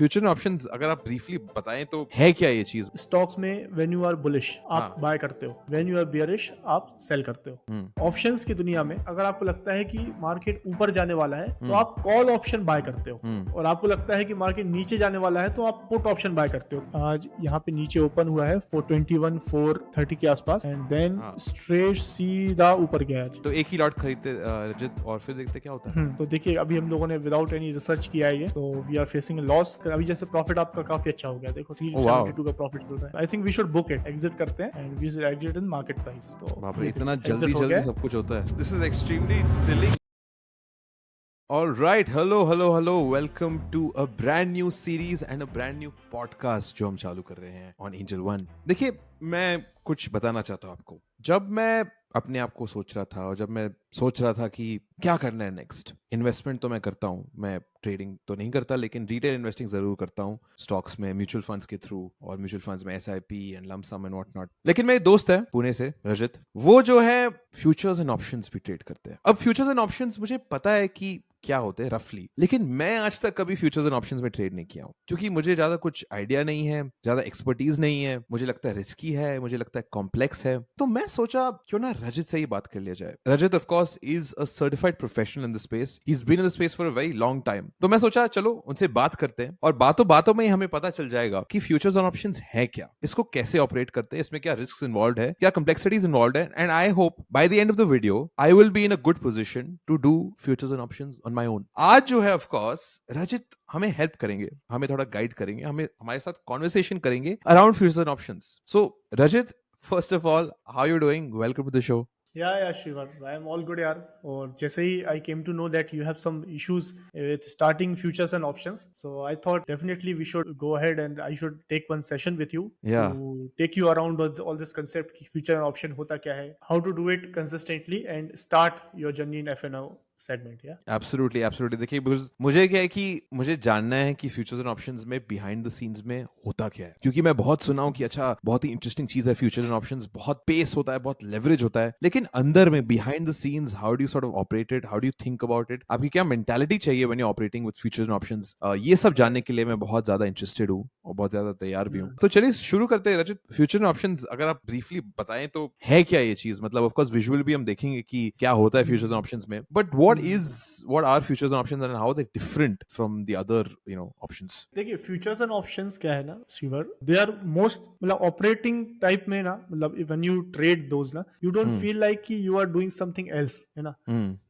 Future options अगर आप briefly बताएं तो है क्या ये चीज? स्टॉक्स में व्हेन यू आर बुलिश आप हाँ। बाय करते हो, व्हेन यू आर बियरिश आप सेल करते हो। ऑप्शंस की दुनिया में अगर आपको लगता है कि मार्केट ऊपर जाने वाला है तो आप कॉल ऑप्शन बाय करते हो, और आपको लगता है कि मार्केट नीचे जाने वाला है तो आप पुट ऑप्शन बाय करते हो। आज यहाँ पे नीचे ओपन हुआ है 421 430 के आसपास एंड देन हाँ। स्ट्रेट सीधा ऊपर गया आज। तो एक ही लॉट खरीदते रजत, और फिर देखते क्या होता है। तो देखिए अभी हम लोगों ने विदाउट एनी रिसर्च किया है ये, तो वी आर फेसिंग लॉस। अभी जैसे प्रॉफिट आपका काफी अच्छा हो गया, देखो Oh, wow. 372 का प्रॉफिट चल रहा है। I think we should book it, exit करते हैं and we should exit in market price. तो बाप रे, ये इतना देखिए, जल्दी exit हो जल्दी गया। सब कुछ होता है। This is extremely thrilling. All right, hello, welcome to a brand new series and a brand new podcast जो हम चालू कर रहे हैं on Angel One। देखिए, मैं कुछ बताना चाहता हूँ आपको। जब मैं अपने आप को सोच रहा था और जब मैं सोच रहा था कि क्या करना है नेक्स्ट, इन्वेस्टमेंट तो मैं करता हूँ, मैं ट्रेडिंग तो नहीं करता लेकिन रिटेल इन्वेस्टिंग जरूर करता हूँ स्टॉक्स में, म्यूचुअल फंड्स के थ्रू, और म्यूचुअल फंड्स में SIP and lump sum and what not. लेकिन मेरे दोस्त है पुणे से रजत, वो जो है फ्यूचर्स एंड ऑप्शंस भी ट्रेड करते हैं। अब फ्यूचर्स एंड ऑप्शंस मुझे पता है कि क्या होते हैं रफली, लेकिन मैं आज तक कभी फ्यूचर्स एंड ऑप्शंस में ट्रेड नहीं किया हूं क्योंकि मुझे ज्यादा कुछ आइडिया नहीं है, ज्यादा एक्सपर्टीज नहीं है, मुझे लगता है रिस्की है, मुझे लगता है कॉम्प्लेक्स है। तो मैं सोचा क्यों ना रजत से ही बात कर लिया जाए। Rajat of course is a certified professional in the space, he is been in the space for a very long time. तो मैं सोचा चलो उनसे बात करते हैं और बातों बातों में ही हमें पता चल जाएगा कि फ्यूचर्स एंड ऑप्शंस है क्या, इसको कैसे ऑपरेट करते हैं, इसमें क्या रिस्क इन्वॉल्व है, क्या कॉम्प्लेक्सिटीज इन्वॉल्व है। And I hope by the end of the video I will be in a good position to do futures and options on my own. आज जो है ऑफ कोर्स रजित हमें हेल्प करेंगे, हमें थोड़ा गाइड करेंगे, हमें हमारे साथ कॉन्वर्सेशन करेंगे around futures and options. So Rajit, first of all how you doing, welcome to the show. Yeah Shivar, I am all good यार। और जैसे ही I came to know that you have some issues with starting futures and options, so I thought definitely we should go ahead and I should take one session with you या to take you around all this concept कि future and option होता क्या है, how to do it consistently and start your journey in F&O segment. Yeah absolutely absolutely. देखिए, because मुझे क्या है कि मुझे जानना है कि फ्यूचर्स एंड ऑप्शंस में बिहाइंड द सीन्स में होता क्या है, क्योंकि मैं बहुत सुना हूं कि अच्छा बहुत ही इंटरेस्टिंग चीज है फ्यूचर्स एंड ऑप्शंस, बहुत पेस होता है, बहुत लेवरेज होता है, लेकिन अंदर में behind the scenes how do you sort of operate it, how do you think about it, आपकी क्या मेंटालिटी चाहिए when you operating with futures and options, ये सब जानने के लिए मैं बहुत ज्यादा इंटरेस्टेड हूँ और बहुत ज्यादा तैयार भी हूँ। तो चलिए शुरू करते हैं रजत। फ्यूचर एंड ऑप्शंस अगर आप ब्रीफली बताएं तो है क्या ये चीज, मतलब ऑफ कोर्स विजुअल भी हम देखेंगे कि क्या होता है फ्यूचर्स एंड ऑप्शंस में, but what are futures and options and how are they different from the other options? देखिए फ्यूचर्स एंड ऑप्शंस क्या है ना शिवर, दे आर मोस्ट मतलब ऑपरेटिंग टाइप में ना, मतलब व्हेन यू ट्रेड दोज ना, यू डोंट फील लाइक कि you are doing something else, है ना।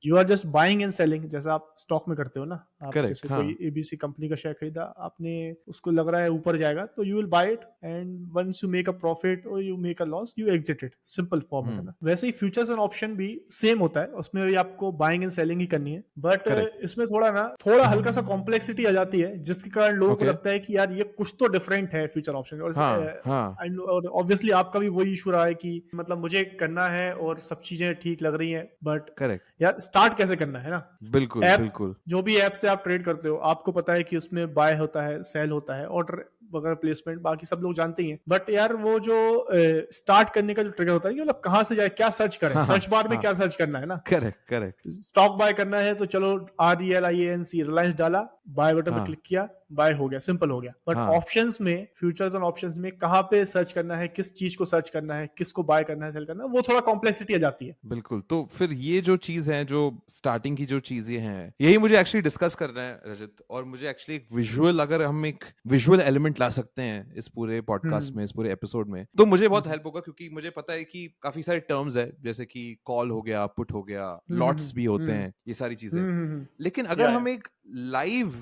You are just buying and selling, जैसा आप स्टॉक में करते हो ना। आप करेक्ट, जैसे हाँ। कोई ABC कंपनी का शेयर खरीदा आपने, उसको लग रहा है ऊपर जाएगा तो you will buy it and once you make a profit और you make a loss you exit it, simple format है ना। वैसे ही फ्यूचर्स एंड ऑप्शन भी सेम होता है, उसमें भी आपको बाइंग एंड सेलिंग ही करनी है, बट करेक्ट। इसमें थोड़ा हल्का सा कॉम्प्लेक्सिटी आ जाती है जिसके कारण लोगों को ओके। लगता है कि यार ये कुछ तो डिफरेंट है फ्यूचर ऑप्शन। हाँ, हाँ। और ऑब्वियसली आपका भी वही इशू रहा है कि मतलब मुझे करना है और सब चीजें ठीक लग रही हैं, बट करेक्ट। यार स्टार्ट कैसे करना है ना। बिल्कुल, ऐप, बिल्कुल। जो भी ऐप से आप ट्रेड करते हो आपको पता है कि उसमें बाय होता है, सेल होता है, ऑर्डर वगैरह, प्लेसमेंट, बाकी सब लोग जानते ही हैं। बट यार वो जो स्टार्ट करने का जो ट्रिगर होता है कि मतलब कहाँ से जाए, क्या सर्च करें, हाँ, सर्च बार में हाँ। क्या सर्च करना है ना। Correct, correct. स्टॉक बाय करना है तो चलो RELIANC रिलायंस डाला, बाय बटन पे हाँ, क्लिक किया, बाय हो गया, सिंपल हो गया। बट हाँ। ऑप्शंस में, फ्यूचर्स और ऑप्शंस में कहाँ पे सर्च करना है, किस चीज को सर्च करना है, किसको बाय करना है, सेल करना है, वो थोड़ा कॉम्प्लेक्सिटी आ जाती है। बिल्कुल। तो फिर ये जो चीज है, जो स्टार्टिंग की जो चीजें हैं, यही मुझे एक्चुअली डिस्कस करना है रजत। और मुझे एक्चुअली एक विजुअल, अगर हम एक विजुअल एलिमेंट ला सकते हैं इस पूरे पॉडकास्ट में, इस पूरे एपिसोड में, तो मुझे बहुत हेल्प होगा, क्योंकि मुझे पता है कि काफी सारे टर्म्स है, जैसे कि कॉल हो गया, पुट हो गया, लॉट्स भी होते हैं, ये सारी चीजें। लेकिन अगर या हम एक लाइव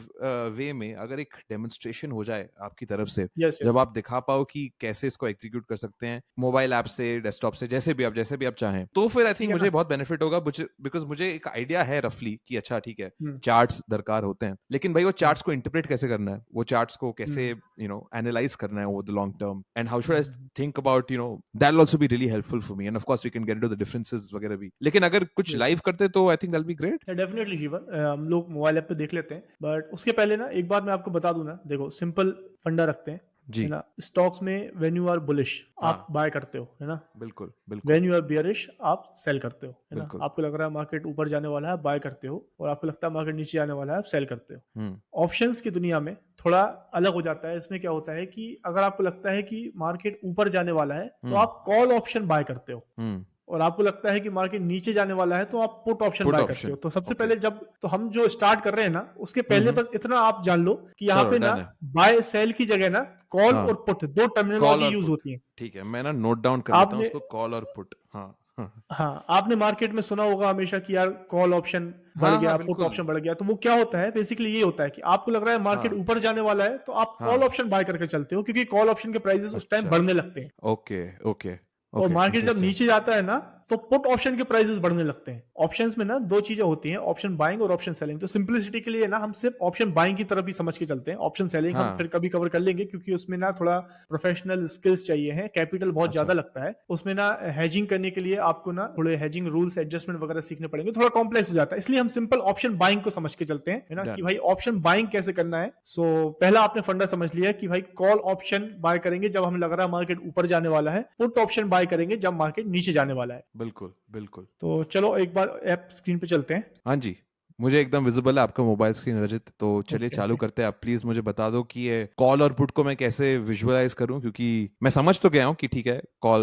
वे में, अगर एक डेमोन्स्ट्रेशन हो जाए आपकी तरफ से, यस जब यस आप दिखा पाओ कि कैसे इसको एग्जीक्यूट कर सकते हैं मोबाइल ऐप से, डेस्कटॉप से, जैसे भी आप चाहें, तो फिर आई ठीक थिंक है मुझे ना। बहुत बेनिफिट होगा, बिकॉज मुझे एक आइडिया है रफली कि अच्छा ठीक है हम्म, चार्ट्स दरकार होते हैं, लेकिन भाई वो हम्म, चार्ट्स को इंटरप्रेट कैसे करना है, वो चार्ट्स को कैसे हम्म, एनालाइज करना है over the long term, and how should I hmm. Think about that will also be really helpful for me, and of course we can get into the differences वगैरह भी। लेकिन अगर कुछ यस, लाइव करते तो I think that will be great. Definitely शिवर, हम लोग मोबाइल ऐप पे देख लेते हैं, बट उसके पहले ना एक बार मैं आपको बता दूं ना, देखो सिंपल फंडा रखते हैं। जी है ना। स्टॉक्स में व्हेन यू आर बुलिश आप हाँ बाय करते हो, है ना। बिल्कुल बिल्कुल व्हेन यू आर बियरिश आप सेल करते हो, है ना। बिल्कुल आपको लग रहा है मार्केट ऊपर जाने वाला है, आप बाय करते हो, और आपको लगता है मार्केट नीचे जाने वाला है, आप सेल करते हो। हम्म ऑप्शंस की दुनिया में थोड़ा अलग हो जाता है। इसमें क्या होता है कि अगर आपको लगता है कि मार्केट ऊपर जाने वाला है तो हम्म आप कॉल ऑप्शन बाय करते हो, हम्म और आपको लगता है कि मार्केट नीचे जाने वाला है तो आप पुट ऑप्शन पुट बाय करते हो। ऑप्शन तो सबसे ओके पहले जब तो हम जो स्टार्ट कर रहे हैं ना, उसके पहले हम्म बस इतना आप जान लो कि यहाँ चलो पे ना डन है बाय सेल की जगह ना कॉल हाँ और पुट दो कॉल टर्मिनोलॉजी और यूज पुट होती है। ठीक है मैं ना नोट डाउन कर लेता हूँ आपने उसको कॉल और पुट हाँ हाँ हाँ, आपने मार्केट में सुना होगा हमेशा कि यार कॉल ऑप्शन बढ़ हाँ हाँ गया, पुट बिल्कुल ऑप्शन बढ़ गया। तो वो क्या होता है, बेसिकली ये होता है कि आपको लग रहा है मार्केट हाँ ऊपर जाने वाला है तो आप कॉल हाँ ऑप्शन बाय करके चलते हो, क्योंकि कॉल ऑप्शन के प्राइसेस उस टाइम अच्छा बढ़ने लगते हैं। ओके ओके और ओके मार्केट जब इंटरेस्टिंग नीचे जाता है ना, तो पुट ऑप्शन के प्राइसेस बढ़ने लगते हैं। ऑप्शंस में ना दो चीजें होती हैं, ऑप्शन बाइंग और ऑप्शन सेलिंग। तो सिंपलिसिटी के लिए ना हम सिर्फ ऑप्शन बाइंग की तरफ ही समझ के चलते हैं। ऑप्शन सेलिंग हम फिर हाँ कभी कवर कर लेंगे, क्योंकि उसमें ना थोड़ा प्रोफेशनल स्किल्स चाहिए हैं, कैपिटल बहुत अच्छा ज्यादा लगता है उसमें ना। हेजिंग करने के लिए आपको ना थोड़े हेजिंग रूल्स एडजस्टमेंट वगैरह सीखने पड़ेंगे, थोड़ा कॉम्प्लेक्स हो जाता है। इसलिए हम सिंपल ऑप्शन बाइंग को समझ के चलते हैं, है ना, कि डन भाई ऑप्शन बाइंग कैसे करना है। सो पहला आपने फंडा समझ लिया कि भाई कॉल ऑप्शन बाय करेंगे जब हमें लग रहा है मार्केट ऊपर जाने वाला है, पुट ऑप्शन बाय करेंगे जब मार्केट नीचे जाने वाला है। बिल्कुल बिल्कुल तो चलो एक बार ऐप स्क्रीन पे चलते हैं। हाँ जी मुझे एकदम विजिबल है आपका मोबाइल स्क्रीन रजित तो चलिए ओके चालू ओके। करते हैं आप प्लीज मुझे बता दो कि ये कॉल और पुट को मैं कैसे विजुअलाइज करूं क्योंकि मैं समझ तो गया हूं कि ठीक है call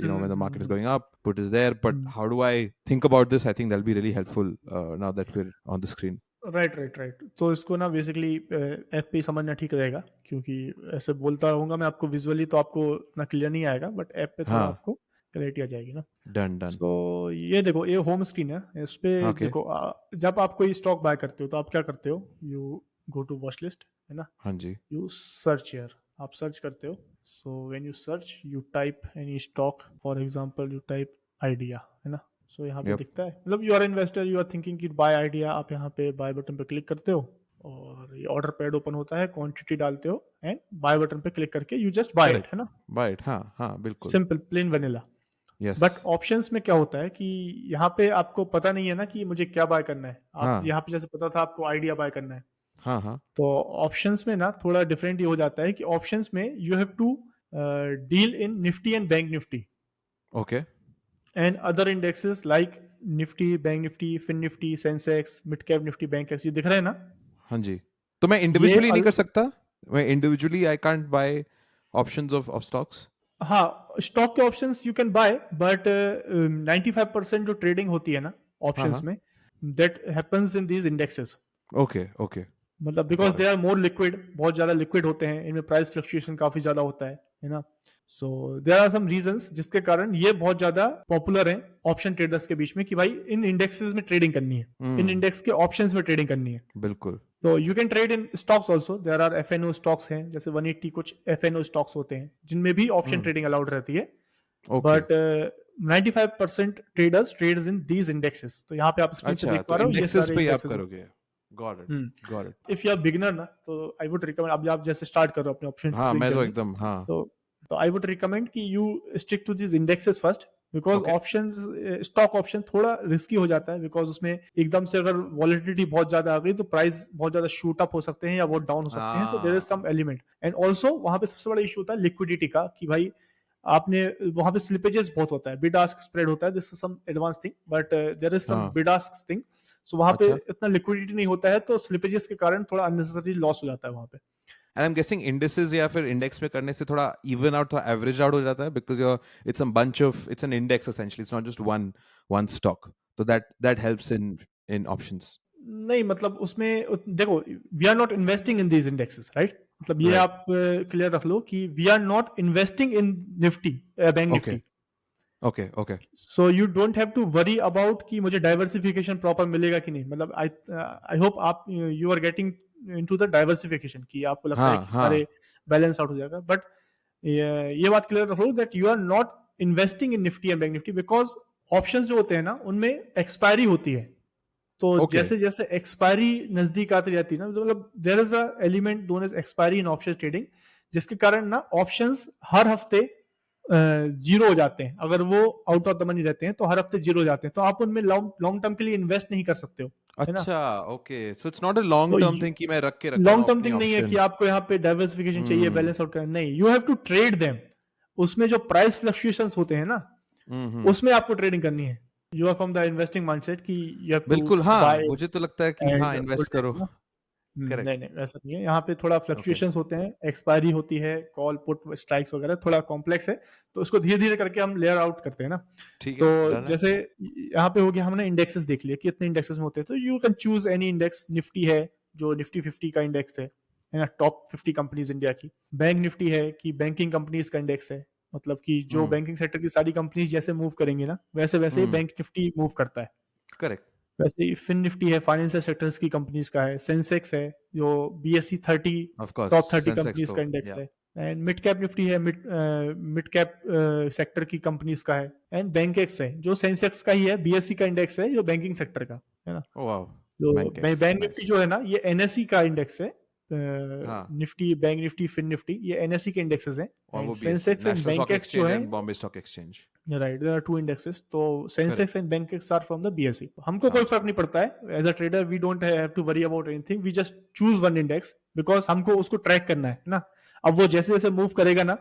you know when the market is going up put is there but how do I think about this I think that will be really helpful now that we are on the screen right right right. तो इसको ना basically app पे ही समझना ठीक रहेगा, क्योंकि ऐसे बोलता रहूंगा मैं आपको विजुअली तो आपको इतना क्लियर नहीं आएगा, बट ऐप पे थोड़ा हाँ आपको क्लैरिटी आ जाएगी ना। डन डन सो ये देखो, ये होम स्क्रीन है। इस पे ओके देखो, जब आप कोई स्टॉक बाय करते हो तो आप क्या करते हो, you go to watch list, है ना। हाँ जी यू सर्च हियर, आप सर्च करते हो। So when you search you type any stock, for example you type Idea, है ना। सो यहाँ पे यप दिखता है, मतलब you are investor, you are thinking कि बाय आइडिया, आप यहाँ पे बाय बटन पे क्लिक करते हो, और ये ऑर्डर पैड ओपन होता है, क्वांटिटी डालते हो, एंड बाय बटन पे क्लिक करके you just by it, correct है ना। बाइट हाँ हाँ बिल्कुल simple plain vanilla. Yes but options में क्या होता है कि यहाँ पे आपको पता नहीं है ना कि मुझे क्या बाय करना है। आप हाँ यहाँ पे जैसे पता था आपको आइडिया बाय करना है, हाँ हाँ तो ऑप्शंस में ना थोड़ा डिफरेंट ये हो जाता है कि ऑप्शंस में you have to deal in Nifty and bank Nifty okay and other indexes like Nifty, bank Nifty, fin Nifty, Sensex, mid cap Nifty, bank ऐसे दिख रहे हैं ना। हाँ जी तो मैं ये इंडिविजुअली नहीं कर सकता मैं individually I can't buy options of stocks हाँ, स्टॉक के options you can bye, but 95% जो ट्रेडिंग होती है ना हाँ ऑप्शंस हाँ में, that happens in these indexes. Okay okay मतलब because got they it are more liquid, बहुत ज्यादा लिक्विड होते हैं, इनमें प्राइस फ्लक्चुएशन काफी ज्यादा होता है ना। So there are some reasons जिसके कारण ये बहुत ज्यादा पॉपुलर है ऑप्शन ट्रेडर्स के बीच में, कि भाई इन इंडेक्सेस में ट्रेडिंग करनी है, इन हम्म इंडेक्स के ऑप्शंस में ट्रेडिंग करनी है। बिल्कुल तो you can trade in stocks also, there are FNO stocks हैं, जैसे 180 कुछ एफएनओ स्टॉक्स होते हैं जिनमें भी ऑप्शन हम्म ट्रेडिंग अलाउड रहती है। Okay but 95% traders trades in these indexes. तो यहाँ पे आप स्क्रीन पे अच्छा देख पा तो रहे हो, ये इंडेक्सेस सारे पे ही आप इंडेक्सेस हैं। करोगे got it if you are beginner ना, तो आई वुड रिकमेंड, अब आप जैसे स्टार्ट कर रहे हो अपने ऑप्शन हाँ ट्रेडिंग मैं तो जर्नी, एकदम हाँ तो आई वुड रिकमेंड कि you stick to this indexes first, because okay option, stock option थोड़ा रिस्की हो जाता है, बिकॉज उसमें एकदम से अगर वॉलिटिलिटी बहुत ज्यादा आ गई तो प्राइस बहुत ज्यादा शूट अप हो सकते हैं या बहुत डाउन हो सकते हैं। तो देयर इज सम हाँ एलिमेंट, एंड ऑल्सो वहां पे सबसे बड़ा इशू होता है लिक्विडिटी का, कि भाई आपने वहां पे स्लिपेजेस बहुत होता है, बिड आस्क स्प्रेड होता है, this is some advance thing, but there is some हाँ बिड आस्क थिंग। सो वहां पे अच्छा इतना लिक्विडिटी नहीं होता है, तो स्लिपेजेस के कारण थोड़ा अननेसेसरी लॉस हो जाता है वहां पे। And I am guessing indices या फिर इंडेक्स में करने से थोड़ा इवन आउट थोड़ा एवरेज आउट हो जाता है because your it's a bunch of it's an index essentially it's not just one stock तो दैट हेल्प्स इन ऑप्शंस नहीं, मतलब उसमें देखो, we are not investing in these indexes, right. मतलब ये राइट आप क्लियर रख लो कि we are not investing in Nifty, bank okay Nifty. Okay okay so you don't have to worry about कि मुझे डाइवर्सिफिकेशन प्रॉपर मिलेगा कि नहीं। मतलब आई आई होप आप you are getting into the diversification, कि आपको लगता है हाँ कि सारे हाँ बैलेंस आउट हो जाएगा। बट ये बात क्लियर रख लो that you are not investing in Nifty and bank Nifty, because options जो होते हैं ना उनमें एक्सपायरी होती है। तो ओके जैसे जैसे एक्सपायरी नजदीक आती जाती है ना, तो मतलब there is a element known as expiry in option trading, जिसके कारण ना ऑप्शंस हर हफ्ते जीरो हो जाते हैं। अगर वो आउट ऑफ द मनी रहते हैं तो हर हफ्ते जीरो हो जाते हैं, तो आप उनमें लॉन्ग लॉन्ग टर्म के लिए इन्वेस्ट नहीं कर सकते हो। है ना? अच्छा, okay, so it's not a long तो टर्म थिंग कि मैं रख के रखता लॉन्ग हूँ टर्म अपनी थिंग नहीं है कि ऑप्शन। आपको यहाँ पे डाइवर्सिफिकेशन चाहिए, हम्म बैलेंस आउट करना, नहीं, you have to trade them. उसमें जो प्राइस फ्लक्चुएशंस होते हैं ना, हम्म। उसमें आपको ट्रेडिंग करनी है। You are from the investing mindset कि यू हैव टू बिल्कुल, हाँ, बाय मुझे तो लगता है कि हाँ, एंड इन्वेस्ट होल्ड इट, करो। ना। करेक्ट। नहीं, नहीं, वैसा नहीं है। यहाँ पे थोड़ा ओके, फ्लक्चुएशंस होते हैं, एक्सपायरी होती है, कॉल पुट स्ट्राइक्स वगैरह, थोड़ा कॉम्प्लेक्स है। तो उसको धीरे-धीरे करके हम लेयर आउट करते हैं ना। ठीक तो है, डन है। जैसे यहाँ पे हो गया, हमने इंडेक्सेस देख लिए कितने इंडेक्सेस में होते हैं। तो you can choose any index. Nifty है, जो निफ्टी 50 का इंडेक्स है ना, टॉप 50 कंपनीज इंडिया की। बैंक निफ्टी है कि बैंकिंग कंपनीज का इंडेक्स है, मतलब कि जो हम्म बैंकिंग सेक्टर की सारी कंपनीज जैसे मूव करेंगी ना, वैसे वैसे हम्म। बैंक निफ्टी मूव करता है। करेक्ट। वैसे ही फिन निफ्टी है, फाइनेंशियल सेक्टर्स की कंपनीज का है। सेंसेक्स है, जो BSE 30 of course, top 30 Sensex companies तो का इंडेक्स या है। एंड मिड कैप निफ्टी है, मिड कैप सेक्टर की कंपनीज का है। एंड बैंकेक्स है, जो सेंसेक्स का ही है, BSE का इंडेक्स है, जो बैंकिंग सेक्टर का है ना। ओ वाओ, जो बैंकेक्स, बैंक निफ्टी नाइस। जो है ना, ये NSE का इंडेक्स है। हाँ, निफ्टी, बैंक निफ्टी, फिन निफ्टी, ये NSE के इंडेक्सेस हैं। और एंड वो BSE, Sensex and national stock Bankex जो एक्सचेंज है, and Bombay stock exchange. Right, there are two indexes. तो Sensex correct. And Bankex are from the BSE। हमको कोई हाँ, फर्क नहीं पड़ता है, as a trader we don't have to worry about anything, we just choose one index, because हमको उसको ट्रैक करना है ना। अब वो जैसे जैसे मूव करेगा ना,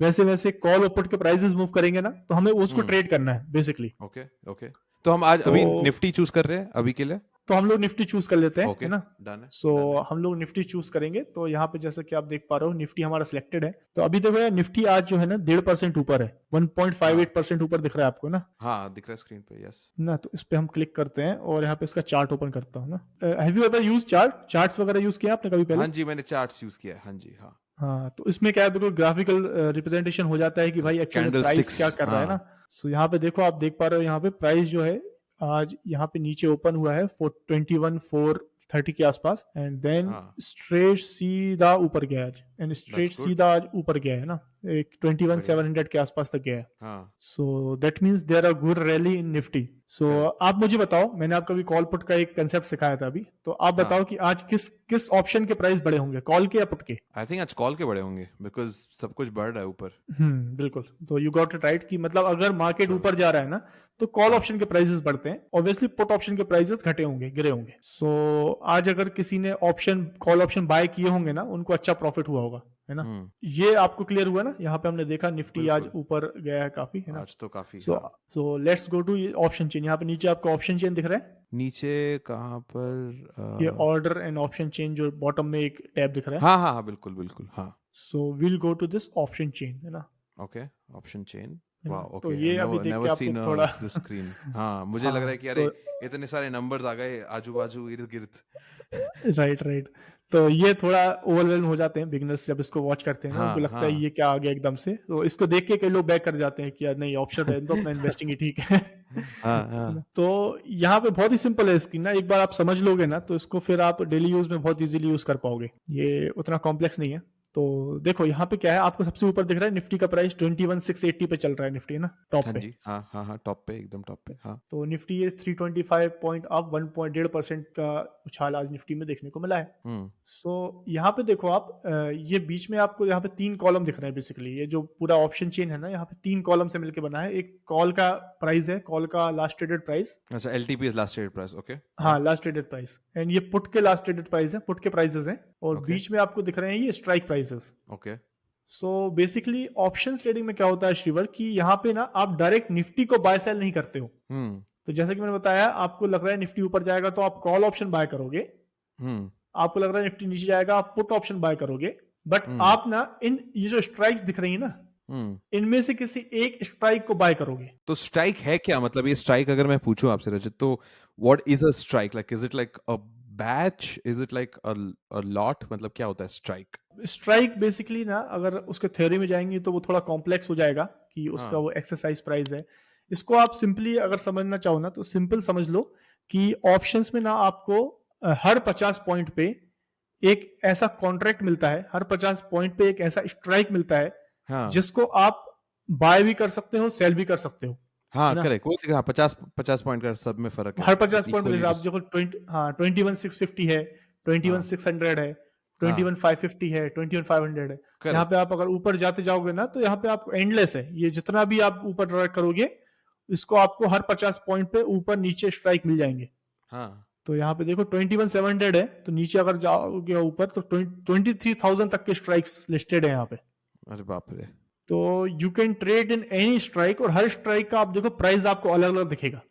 वैसे वैसे कॉल और पुट के प्राइसेस मूव करेंगे ना, तो हमें उसको हम्म, ट्रेड करना है बेसिकली। Okay okay. तो हम आज तो अभी निफ्टी चूज कर रहे हैं अभी के लिए। तो हम लोग निफ्टी चूज कर लेते हैं, है ओके, ना। डन है, सो डन है। हम लोग निफ्टी चूज करेंगे। तो यहाँ पे जैसे कि आप देख पा रहे हो, निफ्टी हमारा सिलेक्टेड है। तो अभी देखो यार, निफ्टी आज जो है ना 1.5% ऊपर है, हाँ 1.58% ऊपर दिख रहा है आपको ना। हाँ, दिख रहा है स्क्रीन पे, यस। ना तो इस पे हम क्लिक करते हैं और यहाँ पे इसका चार्ट ओपन करता हूँ ना। Have you ever use charts वगैरह यूज किया आपने कभी पहले? हाँ जी, मैंने चार्ट्स यूज किया है, हाँ जी, हाँ। हाँ, तो इसमें क्या है, बिल्कुल ग्राफिकल रिप्रेजेंटेशन हो जाता है कि भाई एक्चुअल में कैंडल प्राइस स्टिक्स, क्या कर रहा है ना। हाँ। सो यहाँ पे देखो, आप देख पा रहे हो, यहाँ पे प्राइस जो है आज यहाँ पे नीचे ओपन हुआ है 421,430 के आसपास। एंड देन हाँ, स्ट्रेट सीधा ऊपर गया आज, एंड स्ट्रेट दैट्स गुड। सीधा आज ऊपर गया है ना, एक बढ़िया। 21,700 के आसपास तक गया है। हाँ, so that means there are good rally in Nifty. So correct. आप मुझे बताओ, मैंने आपको अभी कॉल पुट का एक कंसेप्ट सिखाया था अभी, तो आप हाँ, बताओ कि आज किस किस ऑप्शन के प्राइस बड़े होंगे, कॉल के या पुट के? आई थिंक आज कॉल के बड़े होंगे, बिकॉज सब कुछ बढ़ रहा है ऊपर। बिल्कुल। तो यू गॉट इट राइट कि मतलब अगर मार्केट चलो। ऊपर जा रहा है ना, तो कॉल हाँ। ऑप्शन के प्राइसेस बढ़ते हैं, ऑब्वियसली पुट ऑप्शन के प्राइसेस घटे होंगे, गिरे होंगे। सो आज अगर किसी ने ऑप्शन कॉल ऑप्शन बाय किए होंगे ना, उनको अच्छा प्रॉफिट हुआ होगा, है ना। हम्म, ये आपको क्लियर हुआ ना, यहाँ पे हमने देखा निफ्टी आज बिल्कुल। ऊपर गया है काफी, है ना। आज तो काफी, सो हाँ। So let's go to option chain. यहाँ पे नीचे आपको ऑप्शन चेन दिख रहा है, नीचे कहाँ ये पर? ऑर्डर एंड ऑप्शन चेन, जो बॉटम में एक टैब दिख रहा है। हाँ हाँ हाँ, बिल्कुल बिल्कुल, हाँ। So will go to this option chain, है ना। Okay, option chain. है ना, वाह, तो ओके, ये आई अभी देख के नेवर आपको सीन थोड़ा दिस स्क्रीन। हाँ, मुझे लग रहा है हाँ, कि सो अरे इतने सारे नंबर्स आ गए आजू बाजू इर्द गिर्द। Right, right. तो ये थोड़ा ओवरवेलम हो जाते हैं बिगनर्स जब इसको वॉच करते हैं ना, उनको हाँ लगता है हाँ ये क्या आ गया एकदम से। तो इसको देख के कई लोग बैक कर जाते हैं कि यार नहीं, ऑप्शन रहने दो, अपना इन्वेस्टिंग ही ठीक है। हाँ है ना? हाँ। तो यहाँ पे बहुत ही सिंपल है स्क्रीन ना, एक बार आप समझ लोगे ना, तो इसको फिर आप डेली यूज में बहुत इजीली यूज कर पाओगे। ये उतना कॉम्प्लेक्स नहीं है। तो देखो यहाँ पे क्या है, आपको सबसे ऊपर दिख रहा है निफ्टी का प्राइस 21,680 पे चल रहा है निफ्टी, है ना, टॉप हाँ पे। जी, हाँ हाँ हाँ, टॉप पे, एकदम टॉप पे, हाँ। तो निफ्टी ये 325 पॉइंट अप, 1.1.5% का उछाल आज निफ्टी में देखने को मिला है। हम्म सो यहाँ पे देखो आप, ये बीच में आपको यहाँ पे 3 कॉलम दिख रहे हैं बेसिकली। ये जो पूरा ऑप्शन चेन है ना, यहाँ पे 3 कॉलम से मिलकर बना है। एक कॉल का प्राइस है, कॉल का लास्ट ट्रेडेड प्राइस। अच्छा, LTP is last trade price, okay. हाँ, लास्ट ट्रेडेड प्राइस। एंड ये पुट के लास्ट ट्रेडेड प्राइस है, पुट के प्राइसेस हैं। और ओके बीच में आपको दिख रहे हैं ये strike prices. Okay. So basically option trading में क्या होता है श्रीवर, कि यहाँ पे ना आप डायरेक्ट निफ्टी को बाय सेल नहीं करते हो। हम्म तो जैसे कि मैंने बताया, आपको लग रहा है निफ्टी ऊपर जाएगा तो आप कॉल ऑप्शन बाय करोगे। हम्म आपको लग रहा है निफ्टी नीचे जाएगा, आप पुट ऑप्शन बाय करोगे। बट हम्म आप ना, इन ये जो स्ट्राइक्स दिख रही है ना, हम्म। इनमें से किसी एक स्ट्राइक को बाय करोगे। तो स्ट्राइक है क्या, मतलब ये स्ट्राइक अगर मैं पूछूं आपसे रजत, तो what is a strike? Like is it like a batch, is it like a lot, मतलब क्या होता है स्ट्राइक? स्ट्राइक बेसिकली ना, अगर उसके थ्योरी में जाएंगे तो वो थोड़ा कॉम्प्लेक्स हो जाएगा कि उसका हाँ वो एक्सरसाइज प्राइस है। इसको आप सिंपली अगर समझना चाहो ना, तो सिंपल समझ लो कि ऑप्शंस में ना आपको हर 50 पॉइंट पे एक ऐसा कॉन्ट्रैक्ट मिलता है, हर 50 पॉइंट पे एक ऐसा स्ट्राइक मिलता है, हाँ जिसको आप बाय भी कर सकते हो, सेल भी कर सकते हो, हाँ, है ना। करेक्ट, वो हाँ, 50 पॉइंट का सब में फर्क है, हर 50 पॉइंट इक्वली। मिलेगा। आप देखो 21,650 है, हाँ 21,600 है, हाँ, 21,550 है, 21,500 है। यहाँ करेक्ट। पे आप अगर ऊपर जाते जाओगे ना, तो यहाँ पे आप एंडलेस है, ये जितना भी आप ऊपर ड्रैग करोगे, इसको आपको हर 50 पॉइंट पे ऊपर नीचे स्ट्राइक मिल जाएंगे। हाँ तो यहाँ पे देखो 21,700 है, तो नीचे अगर जाओगे ऊपर तो 23,000 तक के स्ट्राइक्स लिस्टेड है यहाँ पे। अरे बाप रे। तो you can trade in any strike, और हर स्ट्राइक का आप देखो प्राइस आपको अलग अलग दिखेगा।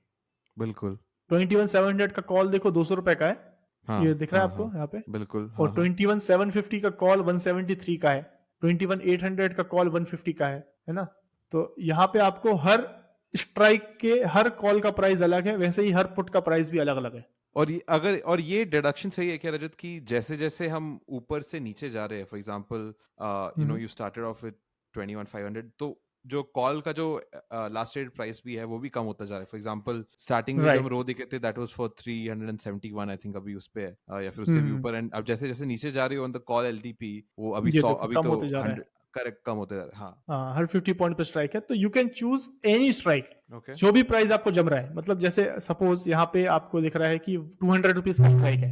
बिल्कुल। 21,700 का कॉल देखो 200 रुपए का है, हाँ ये दिख रहा है हाँ आपको हाँ यहाँ पे। बिल्कुल। और हाँ हाँ 21,750 का कॉल 173 का है, 21,800 का कॉल 150 का है ना। तो यहाँ पे आपको हर स्ट्राइक के हर कॉल का प्राइस अलग है, वैसे ही हर पुट का प्राइस भी अलग अलग है। और ये डिडक्शन सही है क्या रजत, कि जैसे जैसे हम ऊपर से नीचे जा रहे हैं, for example you started off with 21,500, तो जो कॉल का जो लास्ट रेट प्राइस भी है वो भी कम होता जा रहा है। फॉर एग्जांपल स्टार्टिंग में जब हम राइट। रो दिखे थे that was for 371 I think, अभी उस पे है या फिर उससे भी ऊपर। एंड अब जैसे जैसे नीचे जा रही हो ऑन द कॉल एलटीपी, वो अभी ये 100, देखो अभी कम तो होते जा रहा 100 है। करेक्ट कम होते जा रहे हैं। हाँ हाँ, हर 50 पॉइंट पे स्ट्राइक है, तो you can choose any strike, okay जो भी प्राइस आपको जम रहा है। मतलब जैसे सपोज यहाँ पे आपको दिख रहा है कि 200 रुपीज का स्ट्राइक है,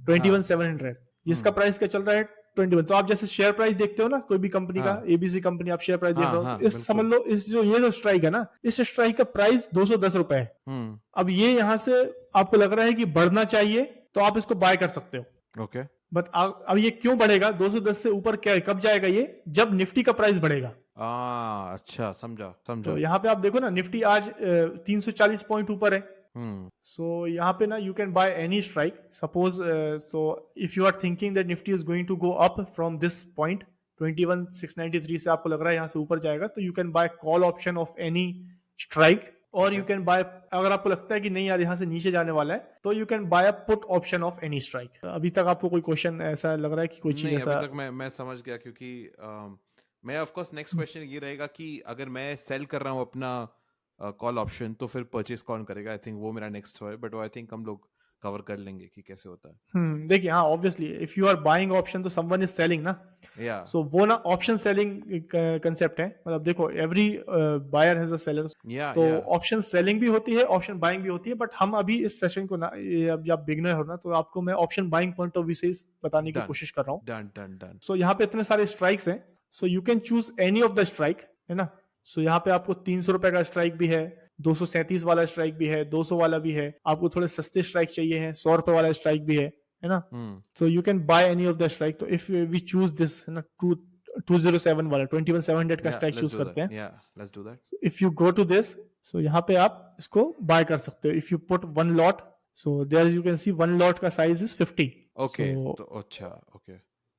21,700, जिसका प्राइस क्या चल रहा है 21। तो आप जैसे शेयर प्राइस देखते हो ना कोई भी कंपनी का, हाँ एबीसी कंपनी, आप शेयर प्राइस देख हाँ रहे हो, हाँ तो इस समझ बिल्कुल। लो इस जो ये जो स्ट्राइक है ना, इस स्ट्राइक का प्राइस 210 रुपए है। हम्म अब ये यहाँ से आपको लग रहा है कि बढ़ना चाहिए, तो आप इसको बाय कर सकते हो। ओके बट अब ये क्यों बढ़ेगा 210 से ऊपर, क्या कब जाएगा ये, जब निफ्टी का प्राइस बढ़ेगा। अच्छा समझा तो समझा। यहाँ पे आप देखो ना, निफ्टी आज 340 पॉइंट ऊपर है। हम्म सो यहाँ पे ना you can buy any strike, suppose so if you are thinking that Nifty is going to go up from this point 21,693 से, आपको लग रहा है यहाँ से ऊपर जाएगा, तो you can bye call option of any strike. और यू कैन बाय, अगर आपको लगता है कि नहीं यार यहाँ से नीचे जाने वाला है, तो you can bye a put option of any strike. अभी तक आपको कोई क्वेश्चन ऐसा लग रहा है कि कोई चीज नहीं, अभी ऐसा? तक मैं समझ गया, क्योंकि मैं ऑफ कोर्स नेक्स्ट क्वेश्चन ये रहेगा कि अगर मैं सेल कर रहा हूँ अपना कॉल ऑप्शन, तो फिर परचेज कौन करेगा। आई थिंक वो मेरा नेक्स्ट है, बट वो आई थिंक हम लोग कवर कर लेंगे कि कैसे होता है। देखिए, हाँ obviously if you are buying option तो समवन इज सेलिंग ना। या सो वो ना ऑप्शन सेलिंग कंसेप्ट है। मतलब देखो every buyer has a seller, या तो या ऑप्शन सेलिंग भी होती है, ऑप्शन बाइंग भी होती है। बट हम अभी इस सेशन को ना, ये अब जब बिगनर हो ना, तो आपको मैं option buying point of view से बताने की डन कोशिश कर रहा हूँ। Done done done. सो यहाँ पे इतने सारे स्ट्राइक्स हैं, सो you can choose any of the strike, है ना। सो यहाँ पे आपको 300 रुपए का स्ट्राइक भी है, 237 वाला स्ट्राइक भी है, 200 वाला भी है। आपको थोड़े सस्ते स्ट्राइक चाहिए हैं, 100 रुपए वाला स्ट्राइक भी है ना। So you can buy any of the strike. तो if we choose this है ना, 207 वाला 21,700 का या स्ट्राइक लेट्स चूज डू करते दैट, हैं। या let's do that. So if you go to this, so यहाँ पे आप इसको बाय कर सकते हो। If you put one lot, so there you can see one lot का साइज is 50. ओके So तो अच्छा ओके।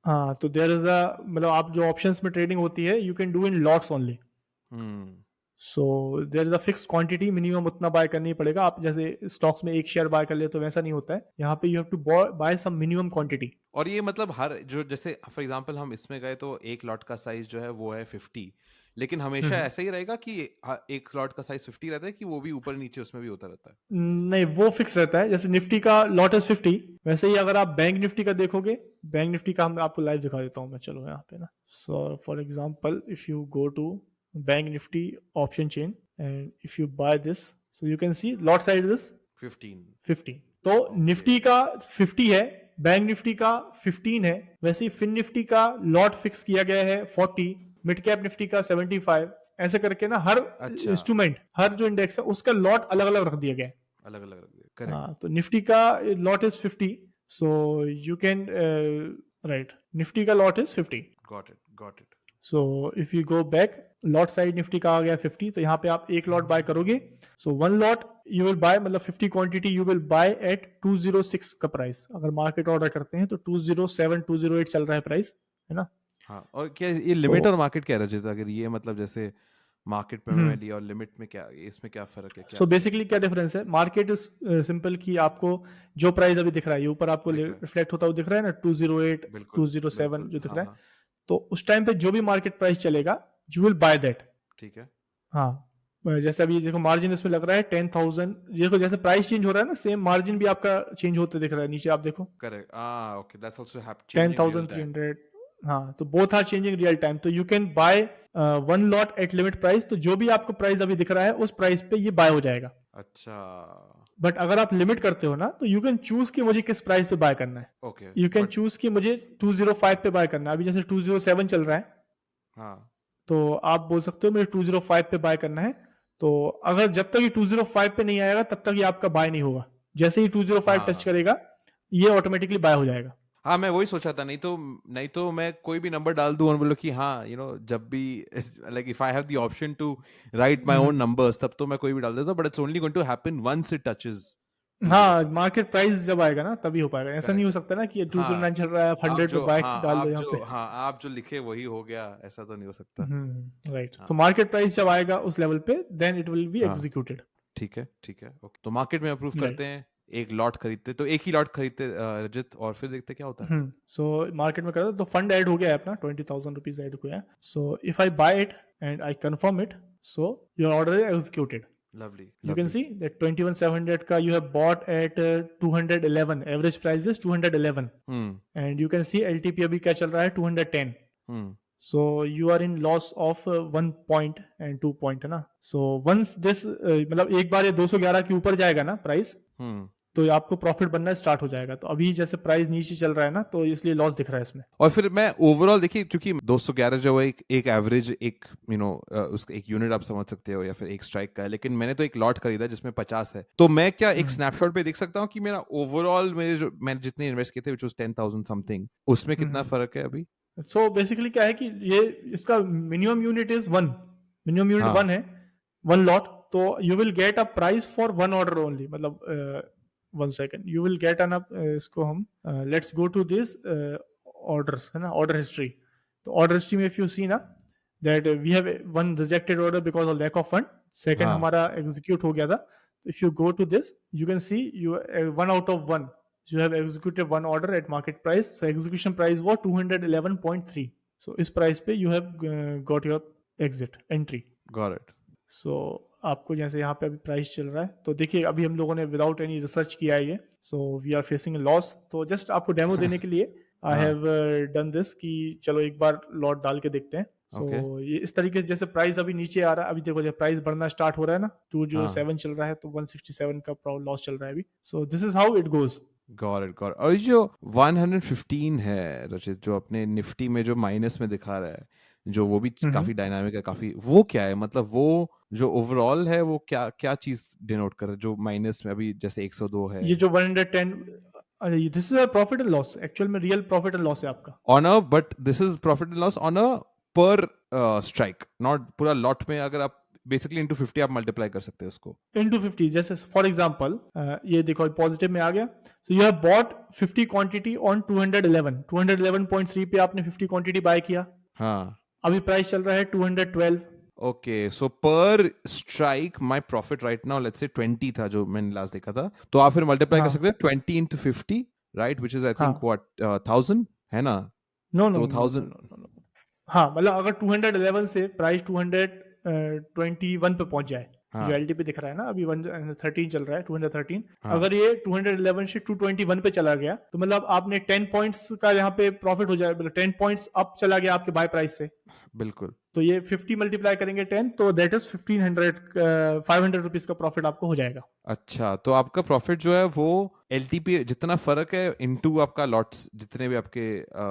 हाँ, तो there is a, मतलब आप जो ऑप्शंस में ट्रेडिंग होती है, you can do in lots only. Hmm so there is a fix quantity, minimum उतना बाय करना ही पड़ेगा। आप जैसे स्टॉक्स में एक शेयर बाय कर ले तो वैसा नहीं होता है, यहाँ पे you have to buy some minimum quantity. और ये मतलब हर जो, जैसे फॉर एग्जांपल हम इसमें गए तो एक लॉट का साइज जो है वो है 50, लेकिन हमेशा ऐसा ही रहेगा कि एक लॉट का साइज 50 रहता है, कि वो भी ऊपर नीचे उसमें भी होता रहता है। नहीं, वो फिक्स रहता है। जैसे निफ्टी का लॉट इज 50, वैसे ही अगर आप बैंक निफ्टी का देखोगे, बैंक निफ्टी का हम आपको लाइव दिखा देता हूँ मैं, चलो यहाँ पे ना। So for example if you go to bank Nifty option chain and if you buy this, so you can see lot size is 15। 50। तो निफ्टी का 50 है, बैंक निफ्टी का 15 है। वैसे ही फिन निफ्टी का लॉट फिक्स किया गया है 40, मिड कैप निफ्टी का 75। ऐसे करके ना हर अच्छा इंस्ट्रूमेंट, हर जो इंडेक्स है उसका लॉट अलग अलग रख दिया गया है। अलग अलग रख दिया, करेक्ट। हाँ, तो निफ्टी का lot is 50, so you can right, Nifty का lot is 50। Got it. So if you go back, lot side Nifty का आ गया 50, तो यहाँ पे आप एक लॉट बाय करोगे। So one lot you will buy, मतलब 50 quantity you will buy at 206 का प्राइस। अगर मार्केट ऑर्डर करते हैं तो 207 208 चल रहा है प्राइस, है ना। हाँ, और क्या ये लिमिट और मार्केट क्या रहता है? अगर ये मतलब जैसे मार्केट पे मैं लिया और लिमिट में, क्या इसमें क्या फर्क है? क्या सो बेसिकली क्या डिफरेंस है, मार्केट इज सिंपल कि आपको जो प्राइस अभी दिख रहा है, ये ऊपर आपको रिफ्लेक्ट होता हुआ दिख रहा है ना, 208 207 जो दिख रहा है, तो उस टाइम पे जो भी मार्केट प्राइस चलेगा यू विल बाय दैट। ठीक है। हाँ, जैसे अभी देखो मार्जिन इसमें लग रहा है 10,000। देखो जैसे प्राइस चेंज हो रहा है ना, सेम मार्जिन भी आपका चेंज होते दिख रहा है नीचे, आप देखो। Correct. Okay, that's also happening 10,300। हाँ, तो both are changing real time. तो you can buy one lot at limit price, तो जो भी आपको प्राइस अभी दिख रहा है उस प्राइस पे ये बाय हो जाएगा। अच्छा। बट अगर आप लिमिट करते हो ना, तो यू कैन चूज कि मुझे किस प्राइस पे बाय करना है। ओके, यू कैन चूज कि मुझे 205 पे बाय करना है। अभी जैसे 207 चल रहा है, हाँ, तो आप बोल सकते हो मुझे 205 पे बाय करना है। तो अगर जब तक ये 205 पे नहीं आएगा तब तक ये आपका बाय नहीं होगा। जैसे ही 205 टच हाँ करेगा ये ऑटोमेटिकली बाय हो जाएगा। हाँ, मैं वही सोचा था, नहीं तो मैं कोई भी नंबर डाल दूं और बोलो कि हाँ जब भी like if I have the option to write my own numbers, तब तो मैं कोई भी डाल देता, but it's only going to happen once it touches हाँ 205। मार्केट प्राइस जब आएगा ना तभी हो पाएगा, ऐसा नहीं हो करेक्ट। सकता ना कि 209 हाँ, चल रहा है, आप 100 पे बाय डाल दो यहाँ पे। आप जो लिखे वही हो गया, ऐसा तो नहीं हो सकता। राइट, हाँ तो मार्केट प्राइस जब आएगा उस लेवल पे देन इट विल बी हाँ, एग्जीक्यूटेड। ठीक है ठीक है, ओके। तो मार्केट में अप्रूव राइट। करते हैं, एक लॉट खरीदते, तो एक ही लॉट खरीदते रजित, और फिर देखते क्या होता है। सो मार्केट में करता तो फंड ऐड हो गया है अपना, 20,000 रुपीज ऐड हुआ है। So if I buy it and I confirm it, so your order is executed. Lovely You can lovely. see that 21,700 ka you have bought at 211, average price is 211, hmm and you can see LTP अभी क्या चल रहा है 210। हम्म So you are in loss of 1 point and 2 point है ना। So once this मतलब एक बार ये 211 के ऊपर जाएगा ना प्राइस, हम्म। तो आपको प्रॉफिट बनना स्टार्ट हो जाएगा। तो अभी जैसे प्राइस नीचे चल रहा है ना, तो इसलिए लॉस दिख रहा है इसमें। और फिर मैं ओवरऑल देखिए, क्योंकि 211 जो है एक एवरेज, एक उसका एक यूनिट आप समझ सकते हो, या फिर एक स्ट्राइक का है, लेकिन मैंने तो एक लॉट खरीदा जिसमें 50 है, तो मैं क्या एक स्नैपशॉट पे देख सकता हूँ कि मेरा ओवरऑल, मेरे जो मैंने जितने इन्वेस्ट किए थे विच वाज 10,000 समथिंग, उसमें कितना फर्क है अभी। सो बेसिकली क्या है कि ये इसका minimum unit is 1, minimum unit हाँ 1 है, 1 लॉट। तो you will get a price for 1 order only, मतलब 1 second, you will get an इसको हम let's go to this orders है ना, ऑर्डर हिस्ट्री। तो ऑर्डर हिस्ट्री में इफ यू सी ना that we have 1 rejected order because of lack of fund, second हाँ हमारा एग्जीक्यूट हो गया था। If you go to this you can see you 1 out of 1 you have executed 1 order at market price, so execution price was 211.3, so इस price पे you have got your exit entry। Got it. so आपको जैसे यहाँ पे अभी price चल रहा है, तो देखिए अभी हम लोगों ने विदाउट एनी रिसर्च किया है ये, so we are facing loss. तो जस्ट आपको डेमो देने के लिए आई हाँ हैव डन दिस कि चलो एक बार लॉट डाल के देखते हैं। So okay. ये इस तरीके से जैसे प्राइस अभी नीचे आ रहा है, अभी देखो जब प्राइस बढ़ना स्टार्ट हो रहा है ना, 207 चल रहा है, तो 167 का लॉस चल रहा है अभी। सो this is how it goes. Got it got. और ये जो 115 है रचित, जो अपने निफ्टी में जो माइनस में दिखा रहा है, जो वो भी काफी डायनामिक है काफी, वो क्या है, मतलब वो जो ओवरऑल है वो क्या क्या चीज डिनोट कर रहा है, जो माइनस में अभी जैसे 102 है। ये जो 110, this is a profit and loss, actual में रियल प्रॉफिट एंड लॉस है आपका on a, but this is profit and loss on a पर स्ट्राइक, नॉट पूरा लॉट में। अगर आप बेसिकली इनटू 50 आप मल्टीप्लाई कर सकते हैं उसको। इनटू 50। जैसे फॉर एग्जांपल ये देखो पॉजिटिव में आ गया, so you have bought 50 quantity on 211.3 पे आपने 50 क्वांटिटी बाय किया। हाँ अभी प्राइस चल रहा है 212। ओके, सो पर strike my profit right now let's say 20 था जो मैंने लास्ट देखा था, तो आप फिर मल्टीप्लाई कर हाँ सकते हैं 20 into 50, right, which is I हाँ, थिंक व्हाट 1000 है ना। नो नो तो नो नो 1000। नो नो, हाँ मतलब अगर 211 से प्राइस 221 पे पहुंच जाए, हाँ जो एलटीपी दिख रहा है ना अभी 113 चल रहा है, 213, हाँ अगर ये 211 से 221 पे चला गया, तो मतलब आपने 10 पॉइंट्स का यहाँ पे प्रॉफिट हो जाए, मतलब 10 पॉइंट्स अप चला गया आपके बाय प्राइस से। बिल्कुल। तो ये 50 मल्टीप्लाई करेंगे 10, तो दैट इज 1500, 500 रुपीज का प्रॉफिट आपको हो जाएगा। अच्छा, तो आपका प्रॉफिट जो है वो एलटीपी जितना फर्क है इनटू आपका लॉट्स जितने भी आपके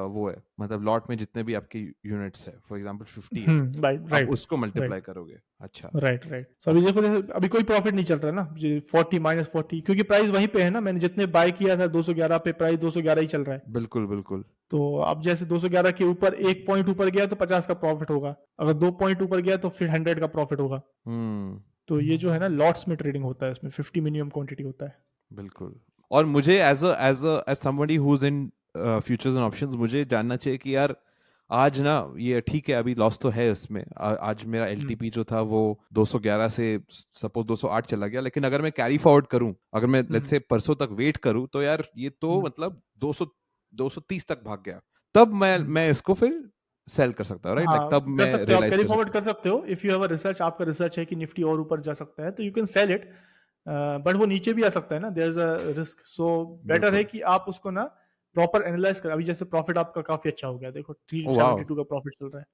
वो है, मतलब लॉट में जितने भी आपके यूनिट्स है, फॉर एग्जांपल 50 है, राइट आप राइट उसको मल्टीप्लाई राइट करोगे। अच्छा राइट राइट। सो अभी देखो जैसे अभी कोई प्रॉफिट नहीं चल रहा है ना, 40 -40, क्योंकि प्राइस वहीं पे है ना, मैंने जितने बाय किया था 211 पे, प्राइस 211 ही चल रहा है। बिल्कुल बिल्कुल। तो अब जैसे 211 के ऊपर 1 पॉइंट ऊपर गया तो 50 का प्रॉफिट होगा, अगर 2 पॉइंट ऊपर गया तो फिर 100 का प्रॉफिट होगा। हम्म। तो ये जो है ना लॉट्स में ट्रेडिंग होता है, इसमें 50 मिनिमम क्वांटिटी होता है। बिल्कुल। और मुझे as somebody who is in futures and options, मुझे जानना चाहिए कि यार आज ना ये ठीक है, अभी लॉस तो है इसमें, आज मेरा एलटीपी जो था वो 211 से सपोज 208 चला गया, लेकिन अगर मैं कैरी फॉरवर्ड करूं, अगर मैं लेट्स से परसों तक वेट करूं, तो यार ये तो मतलब 230 तक भाग गया, तब मैं इसको फिर सेल कर सकता हूँ, राइट, लाइक तब हाँ कर मैं सकते हो, आप रियलाइज कैरी कर फॉरवर्ड सकता कर सकते हो। If you have a research, आपका रिसर्च है कि निफ्टी और ऊपर जा सकता है, तो you can sell it, but वो नीचे भी आ सकता है ना, देयर इज अ रिस्क। सो हूँ। बेटर है बिल्कुल। कि आप उसको ना प्रॉपर एनालाइज कर। अभी जैसे प्रॉफिट आपका काफी अच्छा हो गया, देखो ओ वाओ। 372 का प्रॉफिट चल रहा है।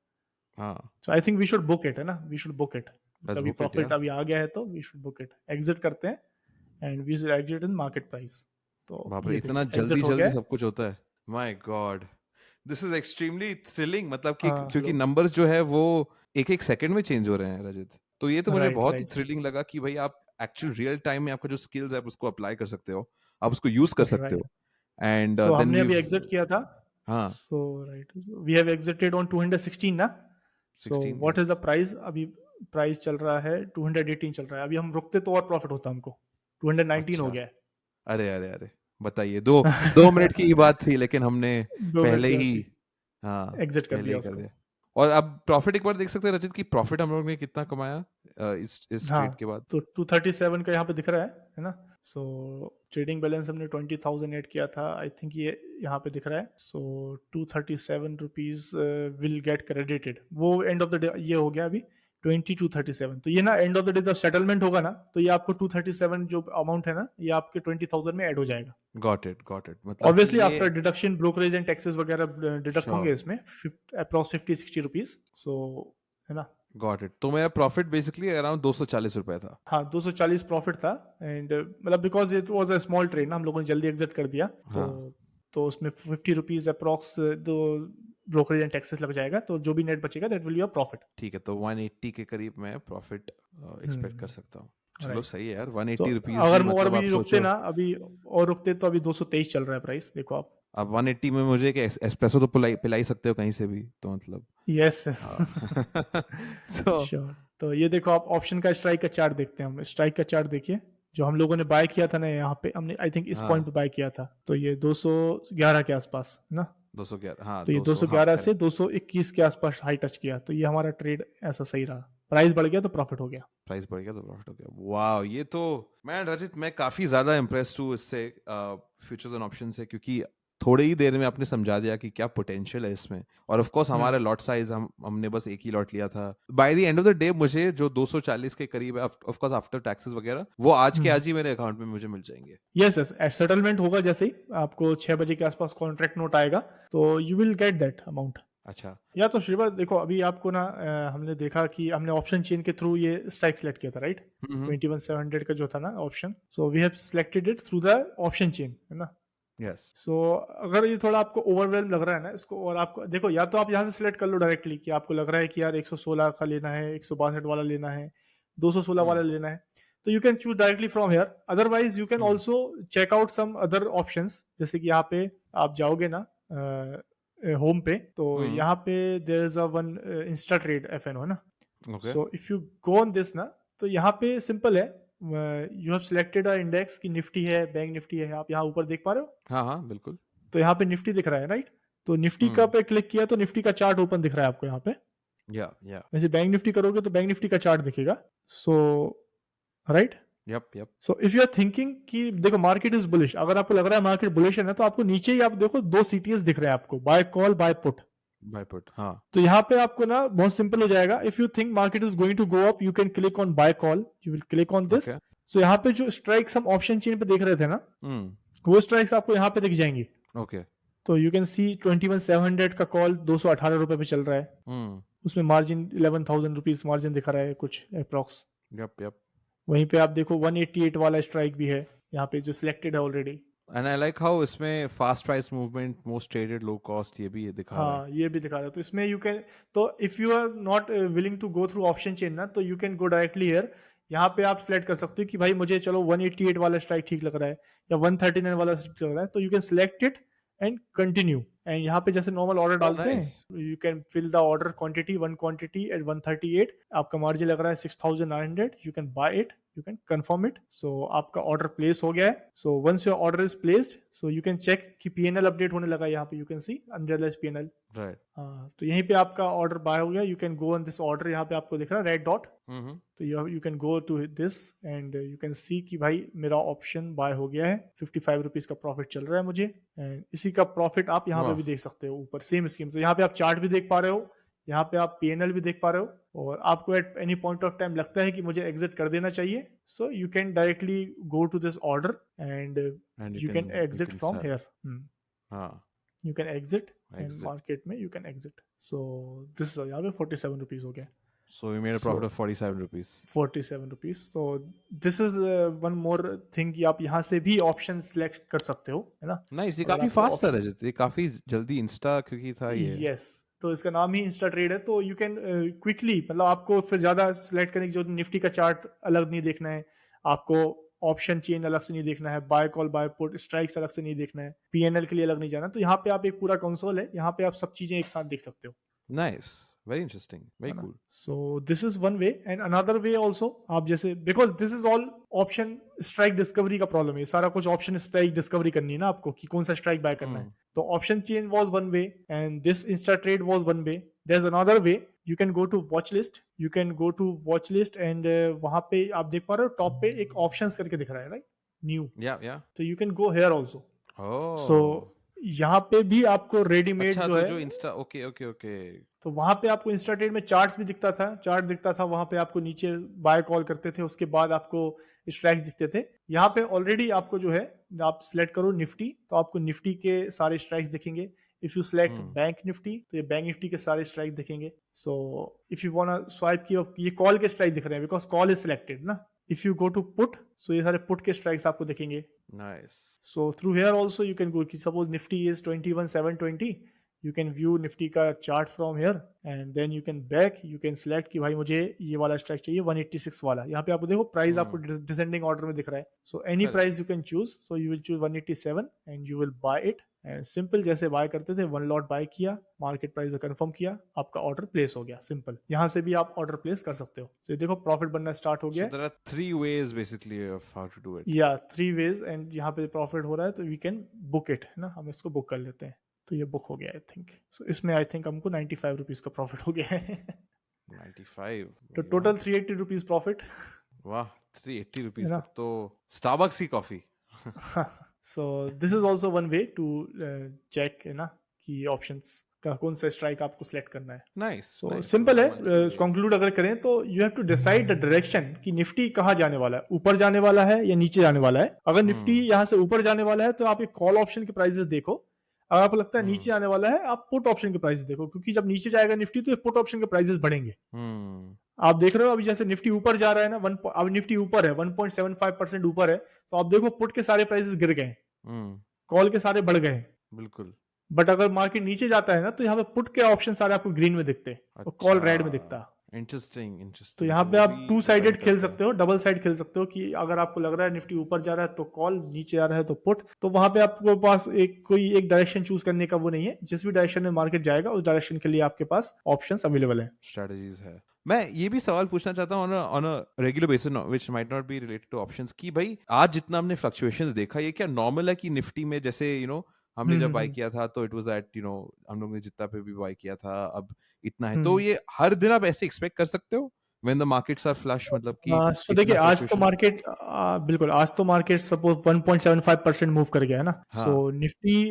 हाँ, so I think we should book it, है ना, we should book it. Let's कभी बुक इट प्रॉफिट यार। अभी आ गया है तो we should book it, exit करते हैं and we should exit in market price. तो बाप रे, ये इतना देखिए जल्दी एग्जिट हो गया जल्दी है। सब कुछ होता है। My God, this is extremely thrilling, मतलब कि हाँ क्योंकि हेलो, नंबर्स जो है वो एक एक सेकंड में चेंज हो रहे हैं रजत, तो ये तो मुझे राइट बहुत ही राइट। थ्रिलिंग लगा कि भाई आप एक्चुअल रियल टाइम में आपका जो स्किल्स है आप उसको अप्लाई कर सकते हो, आप उसको यूज कर सकते राइट। हो एंड सो देन हमने वी अभी एग्जिट किया था। हाँ so right, we have exited on 216 ना। So 16 what yes is the price अभी? प्राइस चल रहा है 218 चल रहा है। अभी हम रुकते तो और प्रॉफिट होता हमको। 219 हो अच्छा गया है। अरे अरे अरे बताइए 2 मिनट की ही बात थी लेकिन हमने 2 मिनट पहले की ही बात थी, हाँ एग्जिट कर पहले दिया ही कर उसको। दिया और अब प्रॉफिट एक बार देख सकते हैं रजत कि प्रॉफिट हम लोग ने कितना कमाया इस हाँ, ट्रेड के बाद तो 237 का यहाँ पे दिख रहा है ना। सो ट्रेडिंग बैलेंस हमने 20,000 ऐड किया था, आई थिंक ये यहाँ पे दिख रहा है। सो 237 रुपीज विल गेट क्रेडिटेड, वो एंड ऑफ द डे ये हो गया अभी 2237। तो ये ना एंड ऑफ द डे जब सेटलमेंट होगा ना, तो ये आपको 237 जो अमाउंट है ना, ये आपके 20,000 में ऐड हो जाएगा। गॉट इट मतलब कि ऑब्वियसली ये after deduction brokerage and taxes वगैरह डिडक्ट होंगे श्योर इसमें, अप्रॉक्स 50-60 रुपीज। सो है ना। गॉट इट तो मेरा प्रॉफिट बेसिकली अराउंड 240 रुपए था हाँ, 240 प्रॉफिट था। एंड मतलब because it was a small trade ना, हम लोगों ने जल्दी एग्जिट कर दिया। हाँ तो उसमें 50 रुपीज अप्रॉक्स दो ब्रोकरेज एंड टैक्सेस लग जाएगा, तो जो भी नेट बचेगा that will be your profit. ठीक है तो 180 के करीब मैं प्रॉफिट एक्सपेक्ट कर सकता हूँ चलो राइट। सही है यार तो 180 रुपीज अगर भी हम और मतलब आप भी रुकते सोचो ना अभी, और रुकते तो अभी 223 चल रहा है प्राइस, देखो आप। अब 180 में मुझे एक एस्प्रेसो तो पिला ही सकते हो कहीं से भी तो मतलब यस। हाँ तो श्योर। तो ये देखो आप ऑप्शन का स्ट्राइक का चार्ट देखते हैं हम। स्ट्राइक का चार्ट देखिए, जो हम लोगों ने बाय किया था ना यहाँ पे, हमने आई थिंक इस पॉइंट हाँ पे बाय किया था, तो ये 211 के आसपास है ना। 211 हाँ तो ये 200 हाँ 211 से करेक्ट 221 के आसपास हाई टच किया, तो ये हमारा ट्रेड ऐसा सही रहा। प्राइस बढ़ गया तो प्रॉफिट हो गया। प्राइस बढ़ गया तो प्रॉफिट हो गया वाह ये तो मैं रजित मैं काफी ज्यादा इम्प्रेस्ड हूँ इससे फ्यूचर्स एंड ऑप्शन से क्योंकि थोड़ी ही देर में आपने समझा दिया कि क्या पोटेंशियल है इसमें और ऑफ कोर्स हमारा लॉट साइज हमने बस एक ही लॉट लिया था bye the end of the day मुझे जो 240 के करीब है ऑफ कोर्स आफ्टर टैक्सेस वगैरह वो आज के आज ही मेरे अकाउंट में मुझे मिल जाएंगे यस यस, सेटलमेंट होगा जैसे ही आपको 6 बजे के आसपास कॉन्ट्रैक्ट नोट आएगा, तो you will get that amount. अच्छा या तो श्रीवर देखो, अभी आपको ना हमने देखा कि हमने ऑप्शन चेन के थ्रू ये स्ट्राइक सेलेक्ट किया था, राइट। हम्म 21700 का जो था ना option, so we have selected it through the option chain, है ना। यस सो अगर ये थोड़ा आपको ओवरवेल्म लग रहा है ना इसको, और आपको देखो, या तो आप यहाँ से सिलेक्ट कर लो डायरेक्टली कि आपको लग रहा है कि यार 116 का लेना है, 162 वाला लेना है, 216 वाला लेना है, तो you can choose directly from here. Otherwise you can also check out some other options, जैसे कि यहाँ पे आप जाओगे ना होम पे, तो यहाँ पे there is a one insta trade FNO, है ना। Okay so if you go on this ना, तो यहाँ पे सिंपल है, you have selected a index की निफ्टी है, बैंक निफ्टी है, आप यहाँ ऊपर देख पा रहे हो। हाँ हाँ बिल्कुल तो यहाँ पे निफ्टी दिख रहा है, राइट। तो निफ्टी का हम्म पे क्लिक किया तो निफ्टी का चार्ट ओपन दिख रहा है आपको यहाँ पे। या वैसे बैंक निफ्टी करोगे तो बैंक निफ्टी का चार्ट दिखेगा। So right. Yep so if you are thinking कि देखो मार्केट इज बुलिश, अगर आपको लग रहा है मार्केट बुलिश है ना, तो आपको नीचे ही आप देखो 2 CTS दिख रहे हैं आपको, buy call buy put. Buy put हाँ तो यहाँ पे आपको ना बहुत सिंपल हो जाएगा। If you think market is going to go up, you can click on buy call, you will click on this. Okay so यहाँ पे जो स्ट्राइक्स हम ऑप्शन चेन पे देख रहे थे ना, वो स्ट्राइक्स आपको यहाँ पे दिख जाएंगी। ओके तो यू कैन सी 21700 का कॉल 218 रुपए पे चल रहा है। उसमें मार्जिन 11,000 रुपीज मार्जिन दिखा रहा है कुछ अप्रॉक्स। यप वहीं पे आप देखो 188 वाला स्ट्राइक भी है यहाँ पे जो सिलेक्टेड है already. And I like how इसमें fast price movement most traded low cost ये भी ये दिखा रहा है हाँ, ये भी दिखा रहा है। तो इसमें यू कैन, तो if you are not willing to go through option chain ना, तो you can go directly here. यहाँ पे आप सिलेक्ट कर सकते हो कि भाई मुझे चलो 188 वाला स्ट्राइक ठीक लग रहा है, या 139 वाला ठीक लग रहा है, तो you can select it and continue. And यहाँ पे जैसे नॉर्मल ऑर्डर ओह डालते नाइस हैं, you can fill the order quantity, one quantity at 138। आपका मार्जिन लग रहा है 6900, you can buy it, you can confirm it. So आपका ऑर्डर प्लेस हो गया है। So once your order is placed, so you can check कि PNL update होने लगा है। यहाँ पे you can see unrealized PNL। Right हाँ, तो यहीं पे आपका ऑर्डर बाय हो गया। You can go on this order, यहाँ पे आपको दिख रहा है रेड डॉट। तो you can go to this and you can see कि भाई मेरा ऑप्शन बाय हो गया है, 55 रुपीज का प्रॉफिट चल रहा है मुझे। एंड इसी का प्रॉफिट आप यहाँ पे भी वाह देख सकते हो ऊपर सेम स्कीम। तो यहाँ पे आप चार्ट भी देख पा रहे हो, यहाँ पे आप PNL भी देख पा रहे हो, और आपको at any point of time लगता है कि मुझे एग्जिट कर देना चाहिए, so you can directly go to this order and and you can you exit can from sell here. हाँ you can exit and exit market में you can exit. So this यहाँ पे 47 रुपीज हो गया। So we made a so profit of 47 rupees 47 rupees. तो this is one more thing कि आप यहाँ से भी ऑप्शन सिलेक्ट कर सकते हो, है ना। नाइस ये अगर काफी आपको फास्ट था ऑप्शन, रजत ये काफी जल्दी इंस्टा क्योंकि था ये यस, तो इसका नाम ही इंस्टा ट्रेड है। तो यू कैन क्विकली, मतलब आपको फिर ज्यादा सिलेक्ट करने की जरूरत, निफ्टी का चार्ट अलग नहीं देखना है, आपको ऑप्शन चेन अलग से नहीं देखना है, buy call buy put strikes अलग से नहीं देखना है, पीएनएल के लिए अलग नहीं जाना। तो यहाँ पे आप एक पूरा कंसोल है, यहाँ पे आप सब चीजें एक साथ देख सकते हो, नाइस, वेरी इंटरेस्टिंग, वेरी है ना। Cool. So this is one way and another way also, आप जैसे because this is all option strike discovery का प्रॉब्लम है, सारा कुछ ऑप्शन स्ट्राइक डिस्कवरी करनी है ना आपको कि कौन सा स्ट्राइक बाय करना है। तो option chain was one way and this insta trade was one way. There is another way, you can go to watch list, you can go to watch list and वहां पे आप देख पा रहे हो टॉप पे एक ऑप्शंस करके दिख रहा है, राइट, न्यू। या तो you can go here also. So oh, यहाँ पे भी आपको रेडीमेड अच्छा, जो तो है, जो इंस्टा, ओके ओके ओके। तो वहां पे आपको इंस्टाटेट में चार्ट्स भी दिखता था, चार्ट दिखता था वहां पे, आपको नीचे बाय कॉल करते थे, उसके बाद आपको स्ट्राइक्स दिखते थे। यहाँ पे ऑलरेडी आपको जो है, आप सिलेक्ट करो निफ्टी तो आपको निफ्टी के सारे स्ट्राइक्स दिखेंगे। If you select bank Nifty तो ये बैंक निफ्टी के सारे स्ट्राइक दिखेंगे। So if you want swipe की, ये कॉल के स्ट्राइक दिख रहे हैं बिकॉज कॉल इज सिलेक्टेड ना। If you go to put, so ये सारे पुट के स्ट्राइक्स आपको दिखेंगे। Nice. So through here also you can go, suppose Nifty is 21,720, you can view Nifty का chart from here and then you can back, you can select कि भाई मुझे ये वाला स्ट्राइक चाहिए 186 वाला। यहाँ पे आपको देखो प्राइस आपको डिसेंडिंग ऑर्डर में दिख रहा है। So any price you can choose, so you will choose 187 and you will buy it and simple जैसे बाय करते थे, वन लॉट बाय किया, मार्केट प्राइस में कंफर्म किया, आपका ऑर्डर प्लेस हो गया। सिंपल, यहाँ से भी आप ऑर्डर प्लेस कर सकते हो। So देखो प्रॉफिट बनना स्टार्ट हो गया So there are three ways basically of how to do it. या 3 वेज एंड यहाँ पे प्रॉफिट हो रहा है तो वी कैन बुक इट, है ना, हम इसको बुक कर लेते हैं। तो ये बुक हो गया आई थिंक। सो इसमें आई थिंक हमको 95 रुपीज का प्रॉफिट हो गया है। 95, तो टोटल 380 रुपीज प्रॉफिट। वाह, 380 है रुपीज, ना? तब तो स्टारबक्स की coffee. So this is also one way to check, है ना, कि ऑप्शंस का कौन सा स्ट्राइक आपको सेलेक्ट करना है। नाइस। सो सिंपल है, कंक्लूड अगर करें तो you have to decide the direction कि निफ्टी कहाँ जाने वाला है, ऊपर जाने वाला है या नीचे जाने वाला है। अगर निफ्टी यहाँ से ऊपर जाने वाला है तो आप एक कॉल ऑप्शन के प्राइसेस देखो, अगर आपको लगता है नीचे आने वाला है आप पुट ऑप्शन के प्राइसेस देखो, क्योंकि जब नीचे जाएगा निफ्टी तो पुट ऑप्शन के प्राइसेस बढ़ेंगे। आप देख रहे हो अभी जैसे निफ्टी ऊपर जा रहा है ना, अब निफ्टी ऊपर है 1.75% ऊपर है, तो आप देखो पुट के सारे प्राइसेस गिर गए, कॉल के सारे बढ़ गए। बिल्कुल। बट अगर मार्केट नीचे जाता है ना तो यहाँ पे पुट के ऑप्शन सारे आपको ग्रीन में दिखते हैं और कॉल रेड में दिखता है। Interesting interesting. तो यहाँ पे आप टू साइडेड खेल सकते हो, डबल साइड खेल सकते हो कि अगर आपको लग रहा है निफ्टी ऊपर जा रहा है तो कॉल, नीचे आ रहा है तो पुट। तो वहां पे आपके पास कोई एक डायरेक्शन चूज करने का वो नहीं है, जिस भी डायरेक्शन में मार्केट जाएगा उस डायरेक्शन के लिए आपके पास ऑप्शंस अवेलेबल है, स्ट्रेटजीज है। मैं ये भी सवाल पूछना चाहता हूँ on a regular basis which might not be related two options, कि भाई आज जितना हमने फ्लक्चुएशंस देखा, ये क्या नॉर्मल है कि निफ्टी में जैसे हमने जब बाय किया था तो इट वाज एट हम लोग ने जितना पे भी बाय किया था अब इतना है, तो ये हर दिन आप ऐसे एक्सपेक्ट कर सकते हो when the markets are flush, मतलब कि सो देखिए आज तो मार्केट बिल्कुल, आज तो मार्केट सपोज 1.75% मूव कर गया है ना। सो निफ्टी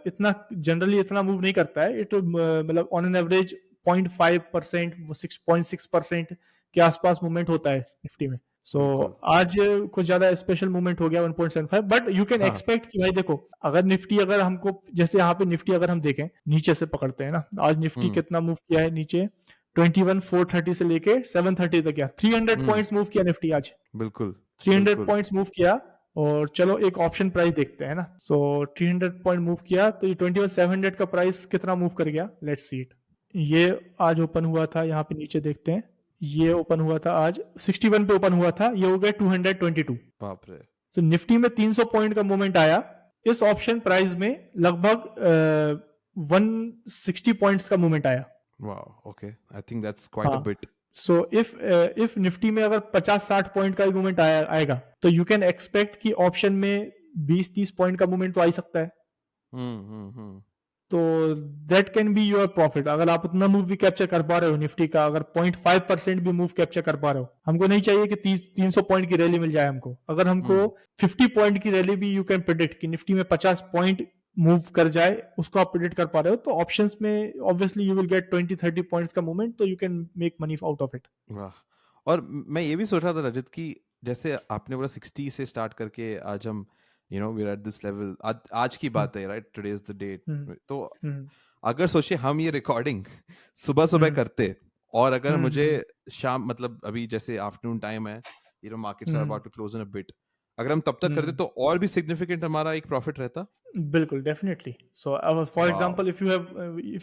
इतना जनरली इतना मूव नहीं करता है, इट मतलब ऑन एन एवरेज 0.5%, 6.6% के आसपास मूवमेंट होता है निफ्टी में। सो आज कुछ ज्यादा स्पेशल मूवमेंट हो गया 1.75, बट यू कैन एक्सपेक्ट कि भाई देखो अगर निफ्टी, अगर हमको जैसे यहाँ पे निफ्टी अगर हम देखें नीचे से पकड़ते हैं ना, आज निफ्टी कितना मूव किया है नीचे, 21,430 से लेके 730 तक गया, 300 पॉइंट्स मूव किया निफ्टी आज। बिल्कुल 300 पॉइंट्स मूव किया। और चलो एक ऑप्शन प्राइस देखते हैं ना। सो 300 पॉइंट मूव किया तो ये 21,700 का प्राइस कितना मूव कर गया, लेट्स सी इट। ये आज ओपन हुआ था, यहाँ पे नीचे देखते हैं, ये ओपन हुआ था आज 61 पे ओपन हुआ था, ये हो गया 222। बाप रे। तो निफ्टी में 300 पॉइंट का मूवमेंट आया, इस ऑप्शन प्राइस में लगभग 160 पॉइंट्स का मूवमेंट आया। Wow, okay. I think that's quite a bit. So if Nifty में अगर 50-60 पॉइंट का मूवमेंट आएगा तो यू कैन एक्सपेक्ट कि ऑप्शन में 20-30 पॉइंट का मूवमेंट तो आ ही सकता है। तो that can be your profit, अगर आप उतना मूव भी कैप्चर कर पा रहे हो निफ्टी का, अगर 0.5% भी मूव कैप्चर कर पा रहे हो। हमको नहीं चाहिए कि 300 पॉइंट की रैली मिल जाए हमको, अगर हमको 50 पॉइंट की रैली भी यू कैन प्रेडिक्ट कि निफ्टी में 50 पॉइंट मूव कर जाए, उसको आप प्रेडिक्ट कर पा रहे हो, तो ऑप्शंस में obviously you will gate 20-30 points का मूवमेंट, तो you can make money out of it. वाह। और मैं ये भी सोच रहा था रजत कि जैसे आपने बोला 60 से स्टार्ट करके आज हम we are at this level, आज की बात है, right, today is the date. तो अगर सोचे हम ये रिकॉर्डिंग सुबह सुबह करते, और अगर मुझे शाम, मतलब अभी जैसे आफ्टरनून टाइम है, markets are about to close in a bit, अगर हम तब तक करते तो और भी सिग्निफिकेंट हमारा एक प्रॉफिट रहता। बिल्कुल, definitely. So for example if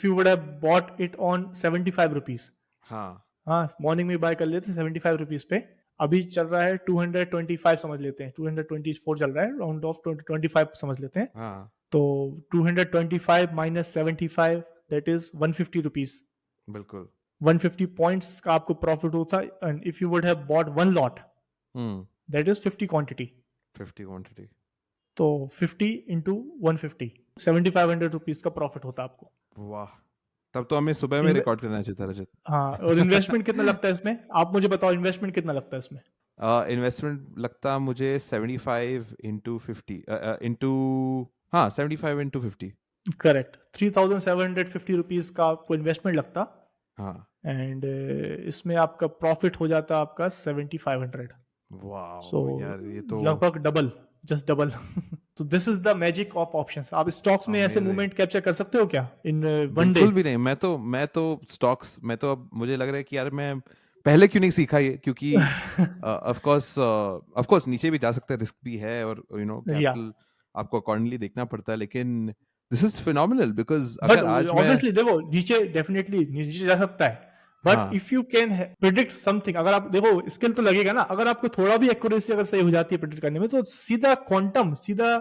you would have bought it on 75 rupees, हाँ मॉर्निंग में बाय कर लेते 75 रुपीस पे, अभी चल रहा है 225 समझ लेते हैं, 224 चल रहा है, राउंड ऑफ 25 समझ लेते हैं। हाँ तो 225 माइनस 75 दैट इज 150 रुपीज। बिल्कुल। 150 पॉइंट्स का आपको प्रॉफिट होता है, and if you would have bought one lot hmm. That is 50 quantity. 50 quantity. तो 50 इंटू 150, 7500 रुपीज का प्रॉफिट होता है आपको। वाह, तब तो हमें सुबह में इन्वे- रिकॉर्ड करना चाहिए था रजत। हाँ, और इन्वेस्टमेंट कितना लगता है इसमें, आप मुझे बताओ इन्वेस्टमेंट कितना लगता है इसमें। इन्वेस्टमेंट लगता मुझे 75 इंटू 50 इंटू, हाँ 75 इंटू 50। करेक्ट, 3750 रुपीज का आपको इन्वेस्टमेंट लगता, हाँ। एंड इसमें आपका प्रॉफिट हो जाता आपका 7500। सो वाह यार, ये तो लगभग डबल, जस्ट डबल। तो this is the magic of options. आप स्टॉक्स में ऐसे अमेजिंग। मूवमेंट कैप्चर कर सकते हो क्या इन वन डे? बिल्कुल भी नहीं। मैं तो स्टॉक्स में तो अब मुझे लग रहा है कि यार मैं पहले क्यों नहीं सीखा ये, क्योंकि ऑफ कोर्स नीचे भी जा सकता है, रिस्क भी है, और या कैपिटल आपको अकॉर्डिंगली देखना पड़ता है, लेकिन this is phenomenal because but अगर आज मैं, ऑब्वियसली देखो, नीचे डेफिनेटली नीचे जा सकता है, बट हाँ if you can predict something, अगर आप देखो स्किल तो लगेगा ना, अगर आपको थोड़ा भी एक्यूरेसी अगर सही हो जाती है प्रिडिक्ट करने में, तो सीधा क्वांटम, सीधा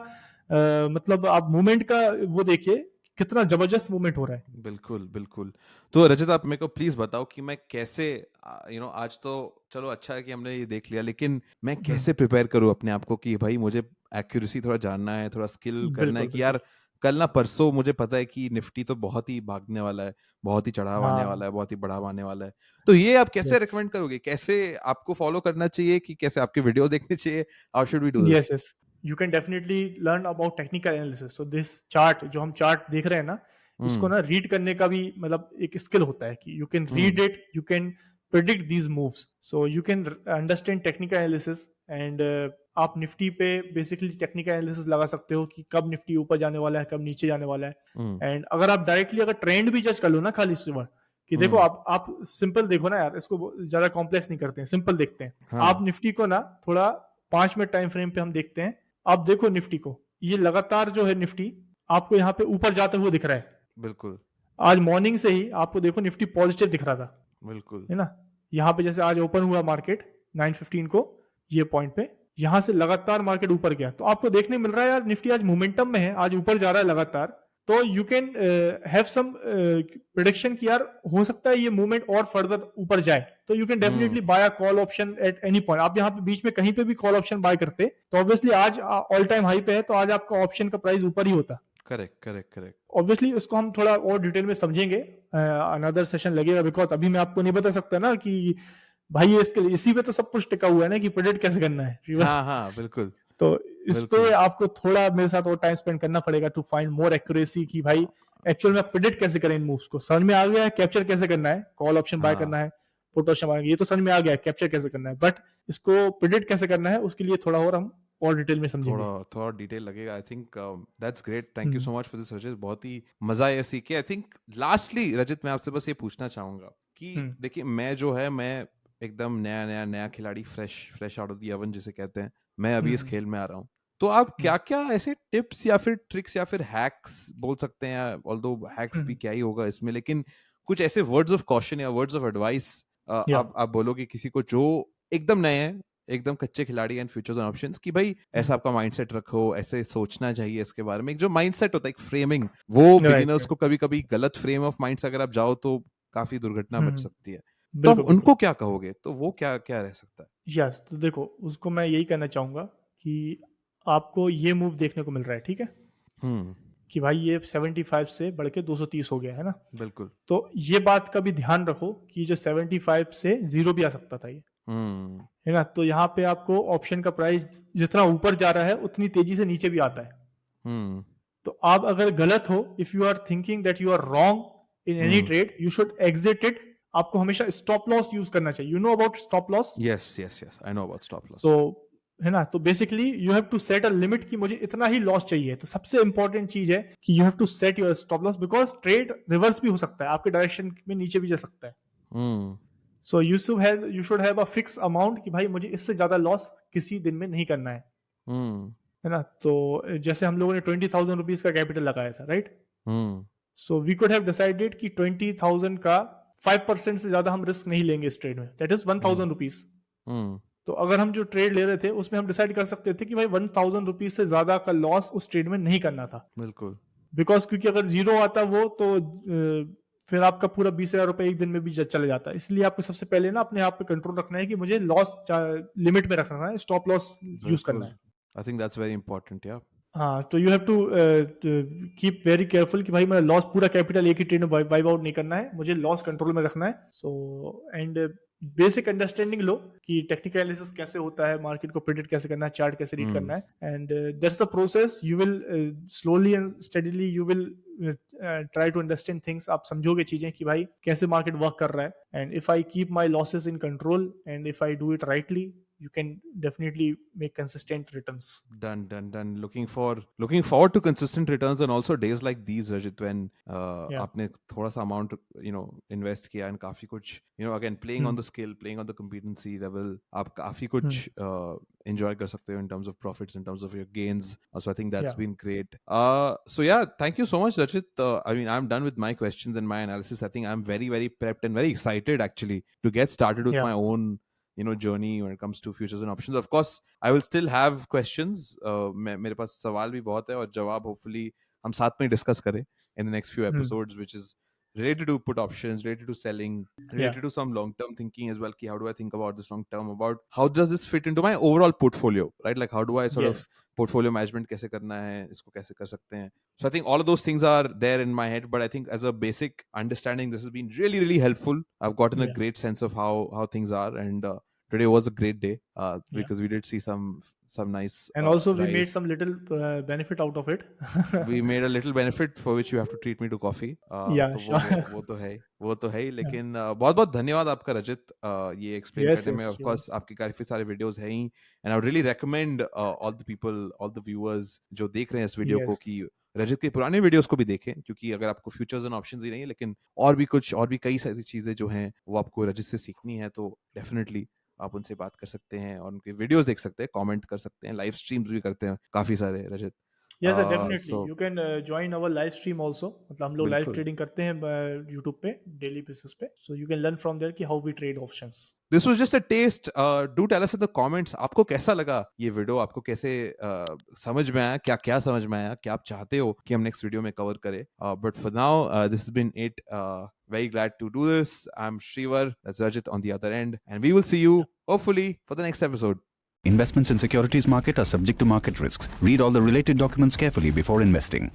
मतलब आप मूवमेंट का वो देखिए कितना जबरदस्त मूवमेंट हो रहा है। बिल्कुल बिल्कुल। तो रजत आप मेरे को प्लीज बताओ कि मैं कैसे, आज तो चलो अच्छा है कि हमने ये देख लिया, लेकिन मैं हम्म, कैसे प्रिपेयर करूं अपने आप को कि भाई मुझे एक्यूरेसी थोड़ा जानना है, थोड़ा स्किल करना है बिल्कुल कि बिल्कुल। यार कल ना परसों मुझे पता है कि निफ्टी तो बहुत ही भागने वाला है, बहुत ही चढ़ाव आने वाला हाँ, है, बहुत ही बढ़ाव आने वाला है। तो ये आप कैसे यस रिकमेंड करोगे, कैसे आपको फॉलो करना चाहिए, कि कैसे आपके वीडियो देखने चाहिए, how should we do this? Yes yes, you can definitely learn about technical analysis. So this chart जो हम चार्ट देख रहे हैं ना, इसको हम्म ना रीड करने का भी मतलब एक स्किल होता है कि you can hmm read it, you can predict these moves, so you can understand technical analysis. And आप निफ्टी पे बेसिकली टेक्निकल एनालिसिस लगा सकते हो कि कब निफ्टी ऊपर जाने वाला है, कब नीचे जाने वाला है। हम्म एंड अगर आप डायरेक्टली अगर ट्रेंड भी जज कर लो ना खाली सुबह, कि देखो हम्म, आप सिंपल देखो ना यार, इसको ज्यादा कॉम्प्लेक्स नहीं करते हैं, सिंपल देखते हैं। आप हाँ निफ्टी को ना थोड़ा 5 मिनट टाइम फ्रेम पे हम देखते हैं। आप देखो निफ्टी को, ये लगातार जो है निफ्टी आपको यहाँ पे ऊपर जाते हुए दिख रहा है। बिल्कुल आज मॉर्निंग से ही आपको देखो निफ्टी पॉजिटिव दिख रहा था, बिल्कुल। है ना। यहाँ पे जैसे आज ओपन हुआ मार्केट 9:15 को, ये पॉइंट पे यहाँ से लगातार मार्केट ऊपर गया, तो आपको देखने मिल रहा है यार निफ्टी आज मोमेंटम में है, आज ऊपर जा रहा है लगातार। तो you can have some prediction कि यार हो सकता है ये मूवमेंट और फर्दर ऊपर जाए, तो you can definitely hmm, buy a call option at any point. आप यहाँ पे बीच में कहीं पे भी कॉल ऑप्शन बाय करते तो ऑब्वियसली आज ऑल टाइम हाई पे है, तो आज आपका ऑप्शन का प्राइस ऊपर ही होता। Correct correct correct. ऑब्वियसली उसको हम थोड़ा और डिटेल में समझेंगे, अनदर सेशन लगेगा, बिकॉज अभी मैं आपको नहीं बता सकता ना कि भाई ये इसके इसी पे तो सब कुछ टिका हुआ है ना कि प्रेडिक्ट कैसे करना है, ठीक है? हाँ हाँ बिल्कुल तो इस पे बिल्कुल। आपको थोड़ा मेरे साथ और टाइम स्पेंड करना पड़ेगा टू फाइंड मोर एक्यूरेसी कि भाई एक्चुअल में प्रेडिक्ट कैसे करें इन मूव्स को। समझ में आ गया है कैप्चर कैसे करना है, कॉल ऑप्शन बाय करना हाँ है, पुट ऑप्शन बाय, ये तो समझ में आ गया है कैप्चर कैसे करना है, बट इसको प्रेडिक्ट कैसे करना है उसके लिए थोड़ा और हम और डिटेल में थोड़ा समझेंगे। थोड़ा डिटेल लगेगा। I think that's great, thank you hmm, so much for this Rajat, बहुत ही मजा आया सीख के। आई थिंक लास्टली रजत मैं आपसे बस ये पूछना चाहूंगा कि हम्म, देखिए मैं जो है, मैं एकदम नया नया नया खिलाड़ी, fresh fresh out of the oven जिसे कहते हैं, मैं अभी इस हम्म, खेल में आ रहा हूँ। तो आप हम्म, क्या क्या ऐसे टिप्स या फिर ट्रिक्स या फिर हैक्स बोल सकते हैं, ऑल्दो हैक्स भी हम्म, क्या ही होगा इसमें, लेकिन कुछ ऐसे वर्ड्स ऑफ कॉशन या वर्ड्स ऑफ एडवाइस या आप बोलोगे किसी को जो एकदम नए हैं, एकदम कच्चे खिलाड़ी एंड फ्यूचर्स एंड ऑप्शंस, कि भाई ऐसा आपका माइंडसेट रखो, ऐसे सोचना चाहिए इसके बारे में, एक जो माइंडसेट होता है, एक फ्रेमिंग, वो राइट बिगिनर्स राइट, को कभी कभी गलत फ्रेम ऑफ माइंड से अगर आप जाओ तो काफी दुर्घटना बच सकती है। तो आप बिल्कुल बिल्कुल। उनको क्या कहोगे, तो वो क्या क्या रह सकता है? यस, तो देखो उसको मैं यही कहना चाहूंगा कि आपको ये मूव देखने को मिल रहा है, ठीक है, हम्म। कि भाई ये 75 से बढ़ के 230 हो गया है ना। बिल्कुल। तो ये बात का भी ध्यान रखो कि जो 75 से जीरो भी आ सकता था ये, हम्म है ना। तो यहाँ पे आपको ऑप्शन का प्राइस जितना ऊपर जा रहा है उतनी तेजी से नीचे भी आता है। हम्म तो आप अगर गलत हो, if you are thinking that you are wrong in any hmm. Trade, you should exit it. आपको हमेशा स्टॉप लॉस यूज करना चाहिए। You know about stop loss? Yes yes yes, I know about stop so loss. है ना, तो basically you have to set a limit कि मुझे इतना ही लॉस चाहिए। तो सबसे इंपॉर्टेंट चीज है कि you have to set your stop loss, because trade reverse भी हो सकता है, आपके डायरेक्शन में नीचे भी जा सकता है। Hmm so you should have a fix amount कि भाई मुझे इससे ज्यादा लॉस किसी दिन में नहीं करना हम्म है ना। तो जैसे हम लोगों ने 20,000 रुपीज का कैपिटल लगाया था, right. Hmm so we could have decided कि 20,000 का 5% से ज्यादा हम रिस्क नहीं लेंगे इस ट्रेड में, that is one hmm thousand rupees. Hmm तो अगर हम जो ट्रेड ले रहे थे उसमें हम डिसाइड कर सकते थे कि भाई 1000 रुपीज से ज्यादा का लॉस उस ट्रेड में नहीं करना था, बिल्कुल। बिकॉज क्योंकि अगर जीरो आता वो तो फिर आपका पूरा 20,000 रुपए एक दिन में भी चले जाता है। इसलिए आपको सबसे पहले ना अपने आप पे कंट्रोल रखना है कि मुझे लॉस लिमिट में रखना है, स्टॉप लॉस यूज करना बिल्कुल। है। I think that's very important, yeah. हाँ, तो you have to keep very careful कि भाई मेरा लॉस पूरा कैपिटल एक ही ट्रेड में वाइप आउट नहीं करना है, मुझे लॉस कंट्रोल में रखना है। सो एंड बेसिक अंडरस्टैंडिंग लो कि टेक्निकल एनालिसिस कैसे होता है, मार्केट को प्रेडिक्ट कैसे करना है, चार्ट कैसे रीड करना है, and that's a process. You will slowly and steadily you will try to understand things. आप समझोगे चीजें कि भाई कैसे मार्केट वर्क कर रहा है, and if I keep my losses in control and if I do it rightly, you can definitely make consistent returns. Done. Looking forward to consistent returns, and also days like these, Rajit, when Yeah. आपने थोड़ा सा amount invest किया and काफी कुछ again playing on the skill, playing on the competency level, आप काफी कुछ enjoy कर सकते हो in terms of profits, in terms of your gains. So I think that's been great. So yeah, thank you so much, Rajit. I mean, I'm done with my questions and my analysis. I think I'm very, very prepped and very excited actually to get started with my own journey when it comes to futures and options. Of course, I will still have questions. मेरे पास सवाल भी बहुत है और जवाब hopefully हम साथ में डिस्कस करें in the next few episodes, which is related to put options, related to selling, related to some long-term thinking as well. Ki how do I think about this long-term? About how does this fit into my overall portfolio, right? Like how do I sort of portfolio management कैसे करना है, इसको कैसे कर सकते हैं? So I think all of those things are there in my head, but I think as a basic understanding, this has been really, really helpful. I've gotten a great sense of how things are, and today was a great day because we did see some nice and also we rise. made some little benefit out of it. We made a little benefit for which you have to treat me to coffee. Yeah, तो sure. वो तो है ही, लेकिन बहुत बहुत धन्यवाद आपका रजत ये एक्सप्लेन करने में। ऑफ कोर्स आपके काफी सारे वीडियोस हैं ही, and I would really recommend all the people, all the viewers जो देख रहे हैं इस वीडियो को कि रजत के पुराने वीडियोस को भी देखें, क्योंकि अगर आपको फ्यूचर्स एंड ऑप्शंस ही नहीं है लेकिन और भी कई सारी चीजें जो हैं वो आपको रजत से सीखनी है, तो डेफिनेटली आप उनसे बात कर सकते हैं और उनके वीडियोस देख सकते हैं, कमेंट कर सकते हैं, लाइव स्ट्रीम्स भी करते हैं काफी सारे रजत। Yes sir, definitely you can join our live stream also. मतलब हम लोग लाइव ट्रेडिंग करते हैं YouTube पे डेली बेसिस पे, so you can learn from there कि how we trade options. This was just a taste. Do tell us in the comments आपको कैसा लगा ये वीडियो, आपको कैसे समझ में आया, क्या समझ में आया, क्या आप चाहते हो कि हम नेक्स्ट वीडियो में कवर करें. But for now, this has been it. Very glad to do this. I'm Shrivar, that's Rajit on the other end, and we will see you hopefully for the next episode. Investments in securities market are subject to market risks. Read all the related documents carefully before investing.